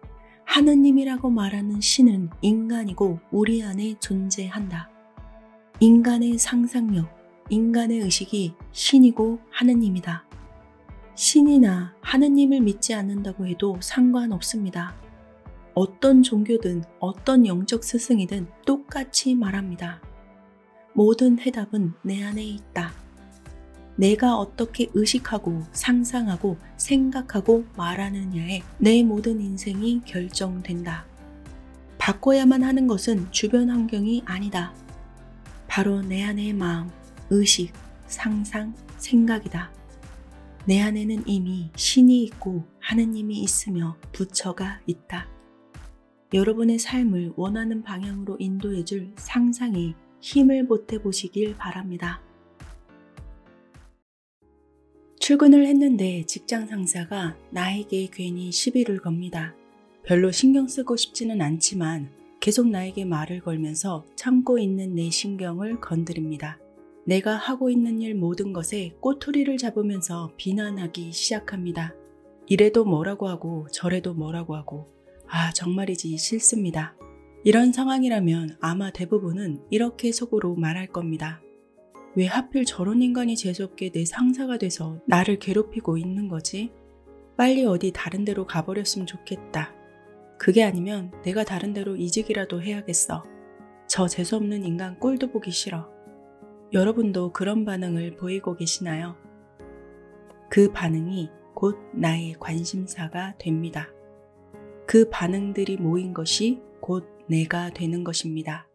하느님이라고 말하는 신은 인간이고 우리 안에 존재한다. 인간의 상상력, 인간의 의식이 신이고 하느님이다. 신이나 하느님을 믿지 않는다고 해도 상관없습니다. 어떤 종교든 어떤 영적 스승이든 똑같이 말합니다. 모든 해답은 내 안에 있다. 내가 어떻게 의식하고 상상하고 생각하고 말하느냐에 내 모든 인생이 결정된다. 바꿔야만 하는 것은 주변 환경이 아니다. 바로 내 안의 마음, 의식, 상상, 생각이다. 내 안에는 이미 신이 있고 하느님이 있으며 부처가 있다. 여러분의 삶을 원하는 방향으로 인도해줄 상상에 힘을 보태보시길 바랍니다. 출근을 했는데 직장 상사가 나에게 괜히 시비를 겁니다. 별로 신경 쓰고 싶지는 않지만 계속 나에게 말을 걸면서 참고 있는 내 신경을 건드립니다. 내가 하고 있는 일 모든 것에 꼬투리를 잡으면서 비난하기 시작합니다. 이래도 뭐라고 하고 저래도 뭐라고 하고 정말이지 싫습니다. 이런 상황이라면 아마 대부분은 이렇게 속으로 말할 겁니다. 왜 하필 저런 인간이 재수없게 내 상사가 돼서 나를 괴롭히고 있는 거지? 빨리 어디 다른 데로 가버렸으면 좋겠다. 그게 아니면 내가 다른 데로 이직이라도 해야겠어. 저 재수없는 인간 꼴도 보기 싫어. 여러분도 그런 반응을 보이고 계시나요? 그 반응이 곧 나의 관심사가 됩니다. 그 반응들이 모인 것이 곧 내가 되는 것입니다.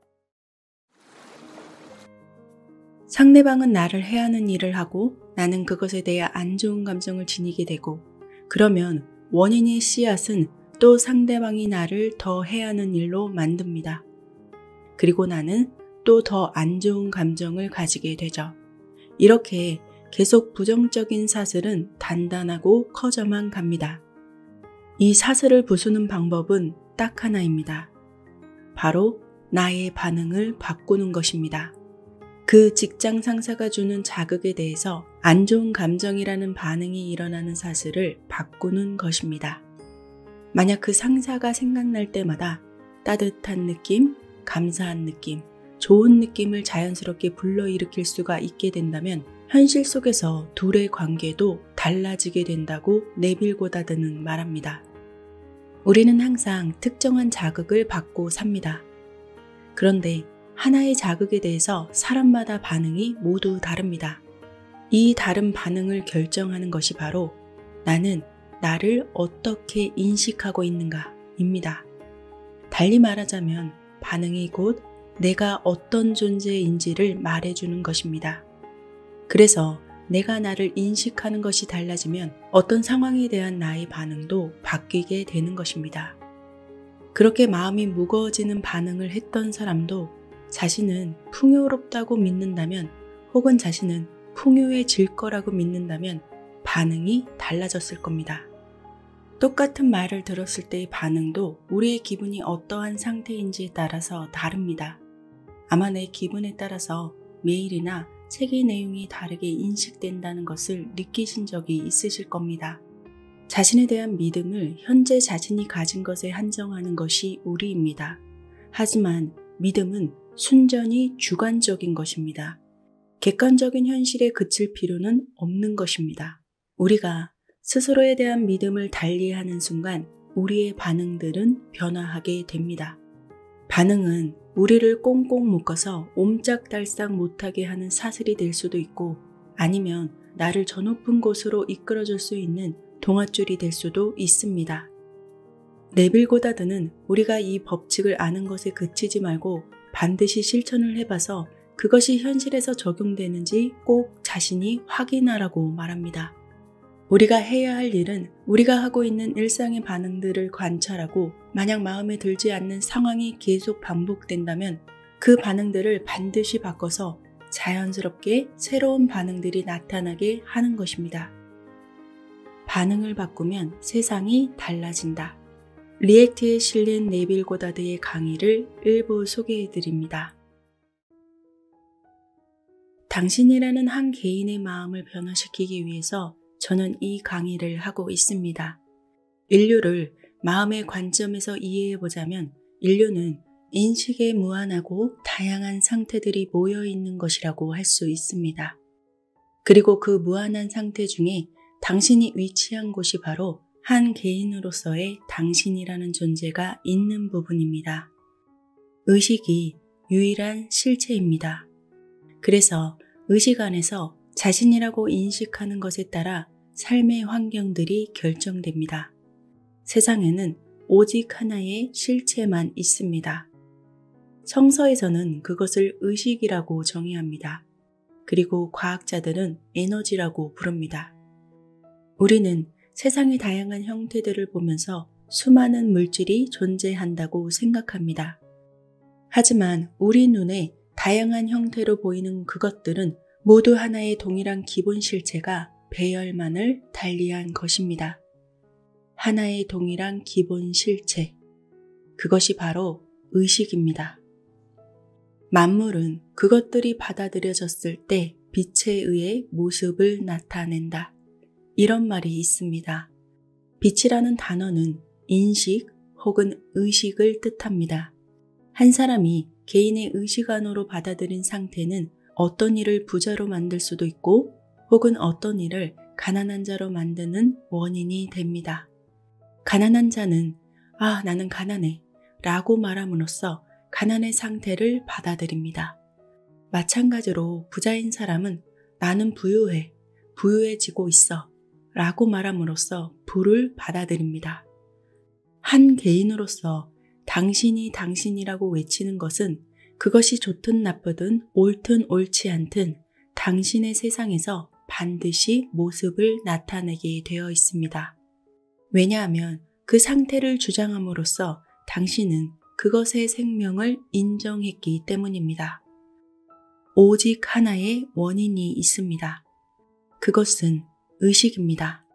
상대방은 나를 해하는 일을 하고 나는 그것에 대해 안 좋은 감정을 지니게 되고 그러면 원인의 씨앗은 또 상대방이 나를 더 해하는 일로 만듭니다. 그리고 나는 또 더 안 좋은 감정을 가지게 되죠. 이렇게 계속 부정적인 사슬은 단단하고 커져만 갑니다. 이 사슬을 부수는 방법은 딱 하나입니다. 바로 나의 반응을 바꾸는 것입니다. 그 직장 상사가 주는 자극에 대해서 안 좋은 감정이라는 반응이 일어나는 사슬을 바꾸는 것입니다. 만약 그 상사가 생각날 때마다 따뜻한 느낌, 감사한 느낌, 좋은 느낌을 자연스럽게 불러일으킬 수가 있게 된다면 현실 속에서 둘의 관계도 달라지게 된다고 네빌 고다드는 말합니다. 우리는 항상 특정한 자극을 받고 삽니다. 그런데 하나의 자극에 대해서 사람마다 반응이 모두 다릅니다. 이 다른 반응을 결정하는 것이 바로 나는 나를 어떻게 인식하고 있는가입니다. 달리 말하자면 반응이 곧 내가 어떤 존재인지를 말해주는 것입니다. 그래서 내가 나를 인식하는 것이 달라지면 어떤 상황에 대한 나의 반응도 바뀌게 되는 것입니다. 그렇게 마음이 무거워지는 반응을 했던 사람도 자신은 풍요롭다고 믿는다면 혹은 자신은 풍요해질 거라고 믿는다면 반응이 달라졌을 겁니다. 똑같은 말을 들었을 때의 반응도 우리의 기분이 어떠한 상태인지에 따라서 다릅니다. 아마 내 기분에 따라서 메일이나 책의 내용이 다르게 인식된다는 것을 느끼신 적이 있으실 겁니다. 자신에 대한 믿음을 현재 자신이 가진 것에 한정하는 것이 우리입니다. 하지만 믿음은 순전히 주관적인 것입니다. 객관적인 현실에 그칠 필요는 없는 것입니다. 우리가 스스로에 대한 믿음을 달리하는 순간 우리의 반응들은 변화하게 됩니다. 반응은 우리를 꽁꽁 묶어서 옴짝달싹 못하게 하는 사슬이 될 수도 있고 아니면 나를 저 높은 곳으로 이끌어줄 수 있는 동아줄이 될 수도 있습니다. 네빌 고다드는 우리가 이 법칙을 아는 것에 그치지 말고 반드시 실천을 해봐서 그것이 현실에서 적용되는지 꼭 자신이 확인하라고 말합니다. 우리가 해야 할 일은 우리가 하고 있는 일상의 반응들을 관찰하고 만약 마음에 들지 않는 상황이 계속 반복된다면 그 반응들을 반드시 바꿔서 자연스럽게 새로운 반응들이 나타나게 하는 것입니다. 반응을 바꾸면 세상이 달라진다. 리액트에 실린 네빌 고다드의 강의를 일부 소개해드립니다. 당신이라는 한 개인의 마음을 변화시키기 위해서 저는 이 강의를 하고 있습니다. 인류를 마음의 관점에서 이해해보자면 인류는 인식에 무한하고 다양한 상태들이 모여있는 것이라고 할 수 있습니다. 그리고 그 무한한 상태 중에 당신이 위치한 곳이 바로 한 개인으로서의 당신이라는 존재가 있는 부분입니다. 의식이 유일한 실체입니다. 그래서 의식 안에서 자신이라고 인식하는 것에 따라 삶의 환경들이 결정됩니다. 세상에는 오직 하나의 실체만 있습니다. 성서에서는 그것을 의식이라고 정의합니다. 그리고 과학자들은 에너지라고 부릅니다. 우리는 세상의 다양한 형태들을 보면서 수많은 물질이 존재한다고 생각합니다. 하지만 우리 눈에 다양한 형태로 보이는 그것들은 모두 하나의 동일한 기본 실체가 배열만을 달리한 것입니다. 하나의 동일한 기본 실체, 그것이 바로 의식입니다. 만물은 그것들이 받아들여졌을 때 빛에 의해 모습을 나타낸다. 이런 말이 있습니다. 빛이라는 단어는 인식 혹은 의식을 뜻합니다. 한 사람이 개인의 의식 안으로 받아들인 상태는 어떤 일을 부자로 만들 수도 있고 혹은 어떤 일을 가난한 자로 만드는 원인이 됩니다. 가난한 자는 나는 가난해 라고 말함으로써 가난의 상태를 받아들입니다. 마찬가지로 부자인 사람은 나는 부유해, 부유해지고 있어 라고 말함으로써 부를 받아들입니다. 한 개인으로서 당신이 당신이라고 외치는 것은 그것이 좋든 나쁘든 옳든 옳지 않든 당신의 세상에서 반드시 모습을 나타내게 되어 있습니다. 왜냐하면 그 상태를 주장함으로써 당신은 그것의 생명을 인정했기 때문입니다. 오직 하나의 원인이 있습니다. 그것은 의식입니다.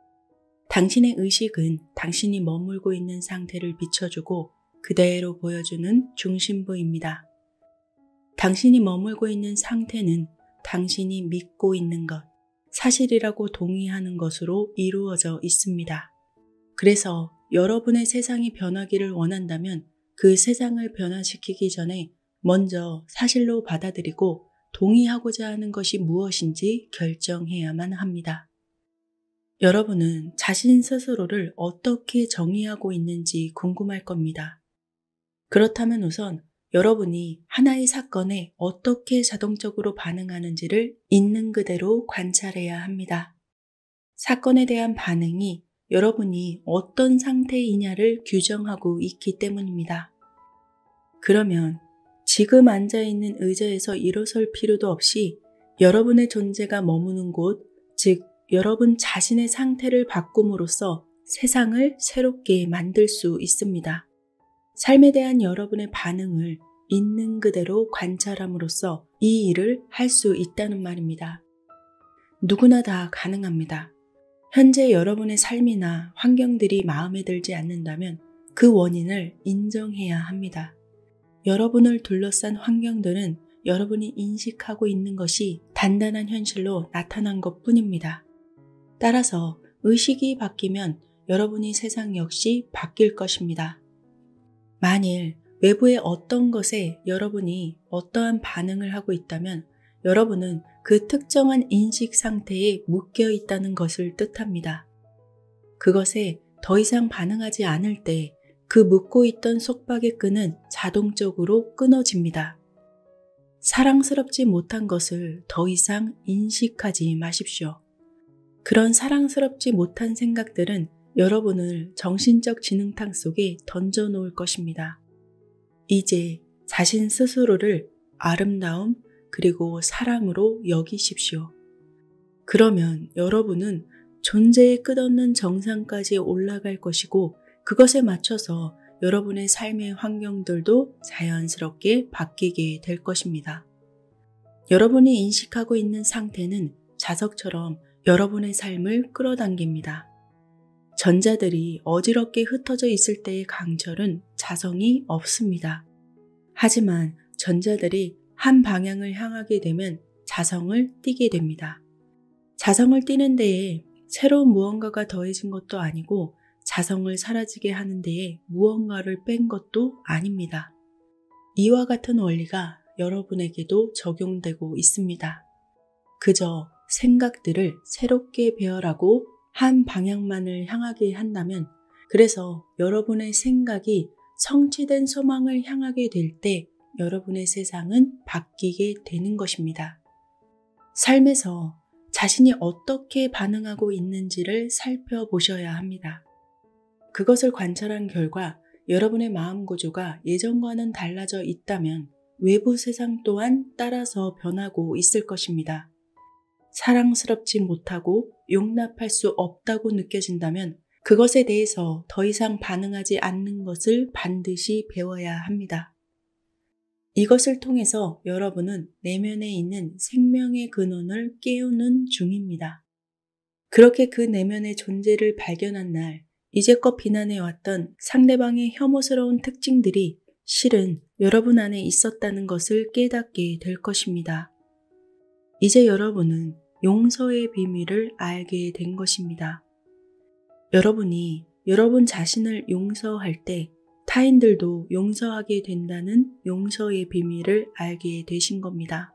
당신의 의식은 당신이 머물고 있는 상태를 비춰주고 그대로 보여주는 중심부입니다. 당신이 머물고 있는 상태는 당신이 믿고 있는 것, 사실이라고 동의하는 것으로 이루어져 있습니다. 그래서 여러분의 세상이 변하기를 원한다면 그 세상을 변화시키기 전에 먼저 사실로 받아들이고 동의하고자 하는 것이 무엇인지 결정해야만 합니다. 여러분은 자신 스스로를 어떻게 정의하고 있는지 궁금할 겁니다. 그렇다면 우선 여러분이 하나의 사건에 어떻게 자동적으로 반응하는지를 있는 그대로 관찰해야 합니다. 사건에 대한 반응이 여러분이 어떤 상태이냐를 규정하고 있기 때문입니다. 그러면 지금 앉아있는 의자에서 일어설 필요도 없이 여러분의 존재가 머무는 곳, 즉 여러분 자신의 상태를 바꿈으로써 세상을 새롭게 만들 수 있습니다. 삶에 대한 여러분의 반응을 있는 그대로 관찰함으로써 이 일을 할 수 있다는 말입니다. 누구나 다 가능합니다. 현재 여러분의 삶이나 환경들이 마음에 들지 않는다면 그 원인을 인정해야 합니다. 여러분을 둘러싼 환경들은 여러분이 인식하고 있는 것이 단단한 현실로 나타난 것뿐입니다. 따라서 의식이 바뀌면 여러분이 세상 역시 바뀔 것입니다. 만일 외부의 어떤 것에 여러분이 어떠한 반응을 하고 있다면 여러분은 그 특정한 인식 상태에 묶여 있다는 것을 뜻합니다. 그것에 더 이상 반응하지 않을 때 그 묶고 있던 속박의 끈은 자동적으로 끊어집니다. 사랑스럽지 못한 것을 더 이상 인식하지 마십시오. 그런 사랑스럽지 못한 생각들은 여러분을 정신적 진흙탕 속에 던져 놓을 것입니다. 이제 자신 스스로를 아름다움 그리고 사랑으로 여기십시오. 그러면 여러분은 존재의 끝없는 정상까지 올라갈 것이고 그것에 맞춰서 여러분의 삶의 환경들도 자연스럽게 바뀌게 될 것입니다. 여러분이 인식하고 있는 상태는 자석처럼 여러분의 삶을 끌어당깁니다. 전자들이 어지럽게 흩어져 있을 때의 강철은 자성이 없습니다. 하지만 전자들이 한 방향을 향하게 되면 자성을 띠게 됩니다. 자성을 띠는 데에 새로운 무언가가 더해진 것도 아니고 자성을 사라지게 하는 데에 무언가를 뺀 것도 아닙니다. 이와 같은 원리가 여러분에게도 적용되고 있습니다. 그저 생각들을 새롭게 배열하고 한 방향만을 향하게 한다면, 그래서 여러분의 생각이 성취된 소망을 향하게 될 때 여러분의 세상은 바뀌게 되는 것입니다. 삶에서 자신이 어떻게 반응하고 있는지를 살펴보셔야 합니다. 그것을 관찰한 결과 여러분의 마음 구조가 예전과는 달라져 있다면 외부 세상 또한 따라서 변하고 있을 것입니다. 사랑스럽지 못하고 용납할 수 없다고 느껴진다면 그것에 대해서 더 이상 반응하지 않는 것을 반드시 배워야 합니다. 이것을 통해서 여러분은 내면에 있는 생명의 근원을 깨우는 중입니다. 그렇게 그 내면의 존재를 발견한 날, 이제껏 비난해왔던 상대방의 혐오스러운 특징들이 실은 여러분 안에 있었다는 것을 깨닫게 될 것입니다. 이제 여러분은 용서의 비밀을 알게 된 것입니다. 여러분이 여러분 자신을 용서할 때 타인들도 용서하게 된다는 용서의 비밀을 알게 되신 겁니다.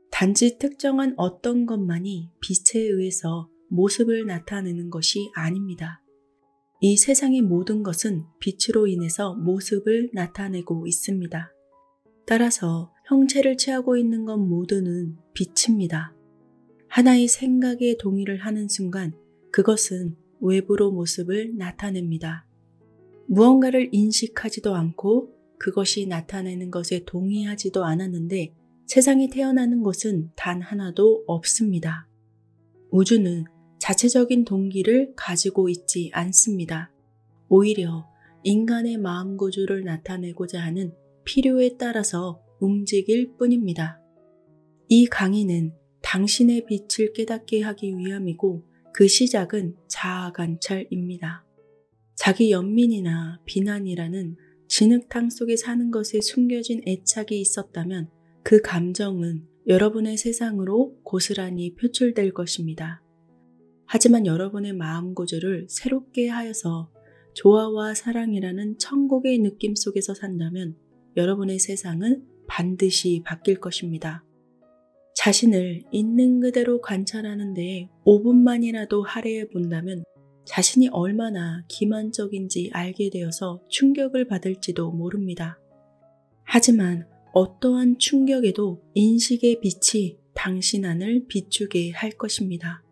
단지 특정한 어떤 것만이 빛에 의해서 모습을 나타내는 것이 아닙니다. 이 세상의 모든 것은 빛으로 인해서 모습을 나타내고 있습니다. 따라서 형체를 취하고 있는 것 모두는 빛입니다. 하나의 생각에 동의를 하는 순간 그것은 외부로 모습을 나타냅니다. 무언가를 인식하지도 않고 그것이 나타내는 것에 동의하지도 않았는데 세상이 태어나는 것은 단 하나도 없습니다. 우주는 자체적인 동기를 가지고 있지 않습니다. 오히려 인간의 마음 구조를 나타내고자 하는 필요에 따라서 움직일 뿐입니다. 이 강의는 당신의 빛을 깨닫게 하기 위함이고 그 시작은 자아 관찰입니다. 자기 연민이나 비난이라는 진흙탕 속에 사는 것에 숨겨진 애착이 있었다면 그 감정은 여러분의 세상으로 고스란히 표출될 것입니다. 하지만 여러분의 마음 구조를 새롭게 하여서 조화와 사랑이라는 천국의 느낌 속에서 산다면 여러분의 세상은 반드시 바뀔 것입니다. 자신을 있는 그대로 관찰하는 데에 5분만이라도 할애해 본다면 자신이 얼마나 기만적인지 알게 되어서 충격을 받을지도 모릅니다. 하지만 어떠한 충격에도 인식의 빛이 당신 안을 비추게 할 것입니다.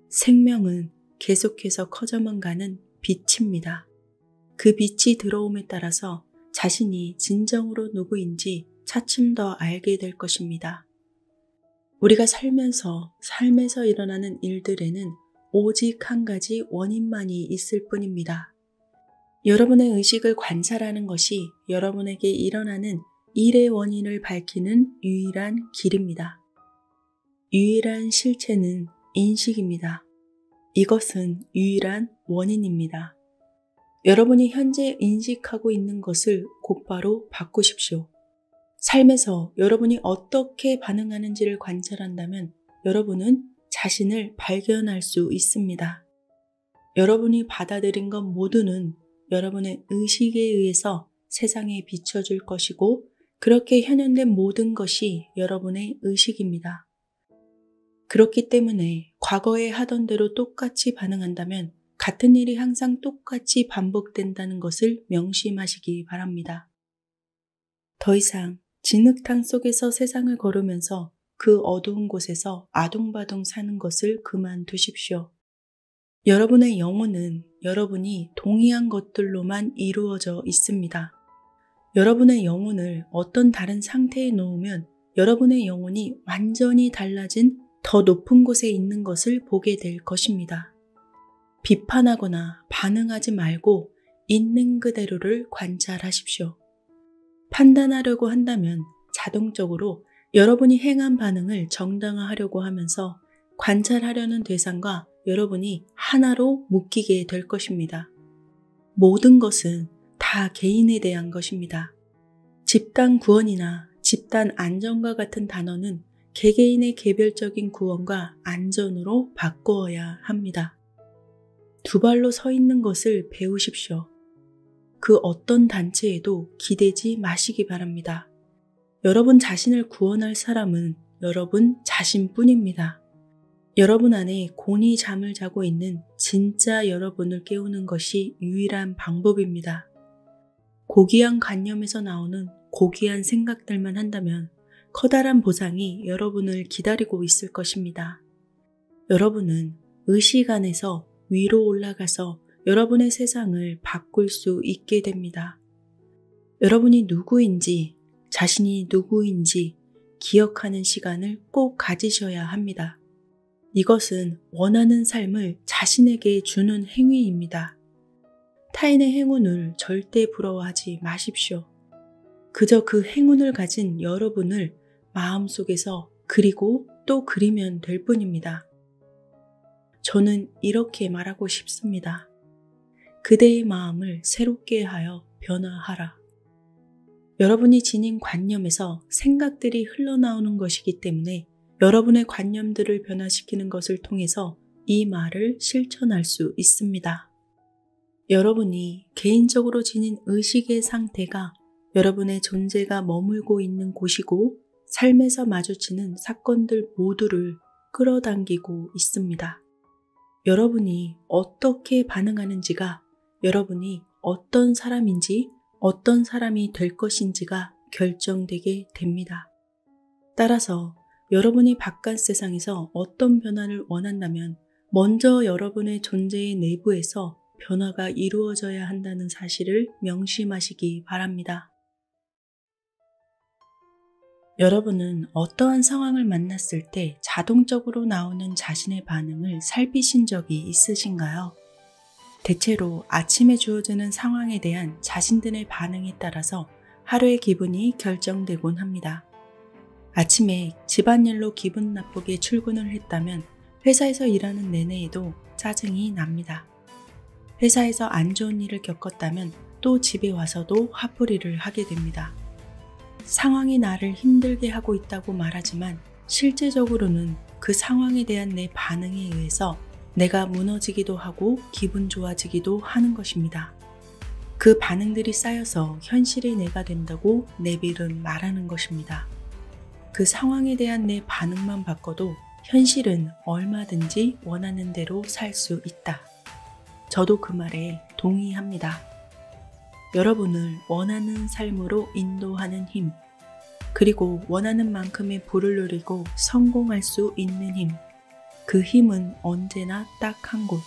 생명은 계속해서 커져만 가는 빛입니다. 그 빛이 들어옴에 따라서 자신이 진정으로 누구인지 차츰 더 알게 될 것입니다. 우리가 살면서 삶에서 일어나는 일들에는 오직 한 가지 원인만이 있을 뿐입니다. 여러분의 의식을 관찰하는 것이 여러분에게 일어나는 일의 원인을 밝히는 유일한 길입니다. 유일한 실체는 인식입니다. 이것은 유일한 원인입니다. 여러분이 현재 인식하고 있는 것을 곧바로 바꾸십시오. 삶에서 여러분이 어떻게 반응하는지를 관찰한다면 여러분은 자신을 발견할 수 있습니다. 여러분이 받아들인 것 모두는 여러분의 의식에 의해서 세상에 비춰질 것이고 그렇게 현현된 모든 것이 여러분의 의식입니다. 그렇기 때문에 과거에 하던 대로 똑같이 반응한다면 같은 일이 항상 똑같이 반복된다는 것을 명심하시기 바랍니다. 더 이상 진흙탕 속에서 세상을 걸으면서 그 어두운 곳에서 아둥바둥 사는 것을 그만두십시오. 여러분의 영혼은 여러분이 동의한 것들로만 이루어져 있습니다. 여러분의 영혼을 어떤 다른 상태에 놓으면 여러분의 영혼이 완전히 달라진 더 높은 곳에 있는 것을 보게 될 것입니다. 비판하거나 반응하지 말고 있는 그대로를 관찰하십시오. 판단하려고 한다면 자동적으로 여러분이 행한 반응을 정당화하려고 하면서 관찰하려는 대상과 여러분이 하나로 묶이게 될 것입니다. 모든 것은 다 개인에 대한 것입니다. 집단 구원이나 집단 안전과 같은 단어는 개개인의 개별적인 구원과 안전으로 바꾸어야 합니다. 두 발로 서 있는 것을 배우십시오. 그 어떤 단체에도 기대지 마시기 바랍니다. 여러분 자신을 구원할 사람은 여러분 자신뿐입니다. 여러분 안에 곤히 잠을 자고 있는 진짜 여러분을 깨우는 것이 유일한 방법입니다. 고귀한 관념에서 나오는 고귀한 생각들만 한다면 커다란 보상이 여러분을 기다리고 있을 것입니다. 여러분은 의식 안에서 위로 올라가서 여러분의 세상을 바꿀 수 있게 됩니다. 여러분이 누구인지, 자신이 누구인지 기억하는 시간을 꼭 가지셔야 합니다. 이것은 원하는 삶을 자신에게 주는 행위입니다. 타인의 행운을 절대 부러워하지 마십시오. 그저 그 행운을 가진 여러분을 마음속에서 그리고 또 그리면 될 뿐입니다. 저는 이렇게 말하고 싶습니다. 그대의 마음을 새롭게 하여 변화하라. 여러분이 지닌 관념에서 생각들이 흘러나오는 것이기 때문에 여러분의 관념들을 변화시키는 것을 통해서 이 말을 실천할 수 있습니다. 여러분이 개인적으로 지닌 의식의 상태가 여러분의 존재가 머물고 있는 곳이고 삶에서 마주치는 사건들 모두를 끌어당기고 있습니다. 여러분이 어떻게 반응하는지가 여러분이 어떤 사람인지 어떤 사람이 될 것인지가 결정되게 됩니다. 따라서 여러분이 바깥 세상에서 어떤 변화를 원한다면 먼저 여러분의 존재의 내부에서 변화가 이루어져야 한다는 사실을 명심하시기 바랍니다. 여러분은 어떠한 상황을 만났을 때 자동적으로 나오는 자신의 반응을 살피신 적이 있으신가요? 대체로 아침에 주어지는 상황에 대한 자신들의 반응에 따라서 하루의 기분이 결정되곤 합니다. 아침에 집안일로 기분 나쁘게 출근을 했다면 회사에서 일하는 내내에도 짜증이 납니다. 회사에서 안 좋은 일을 겪었다면 또 집에 와서도 화풀이를 하게 됩니다. 상황이 나를 힘들게 하고 있다고 말하지만 실제적으로는 그 상황에 대한 내 반응에 의해서 내가 무너지기도 하고 기분 좋아지기도 하는 것입니다. 그 반응들이 쌓여서 현실의 내가 된다고 내빌은 말하는 것입니다. 그 상황에 대한 내 반응만 바꿔도 현실은 얼마든지 원하는 대로 살 수 있다. 저도 그 말에 동의합니다. 여러분을 원하는 삶으로 인도하는 힘, 그리고 원하는 만큼의 부를 누리고 성공할 수 있는 힘, 그 힘은 언제나 딱 한 곳,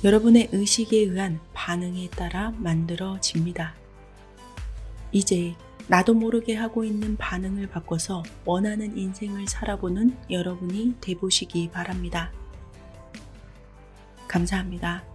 여러분의 의식에 의한 반응에 따라 만들어집니다. 이제 나도 모르게 하고 있는 반응을 바꿔서 원하는 인생을 살아보는 여러분이 되보시기 바랍니다. 감사합니다.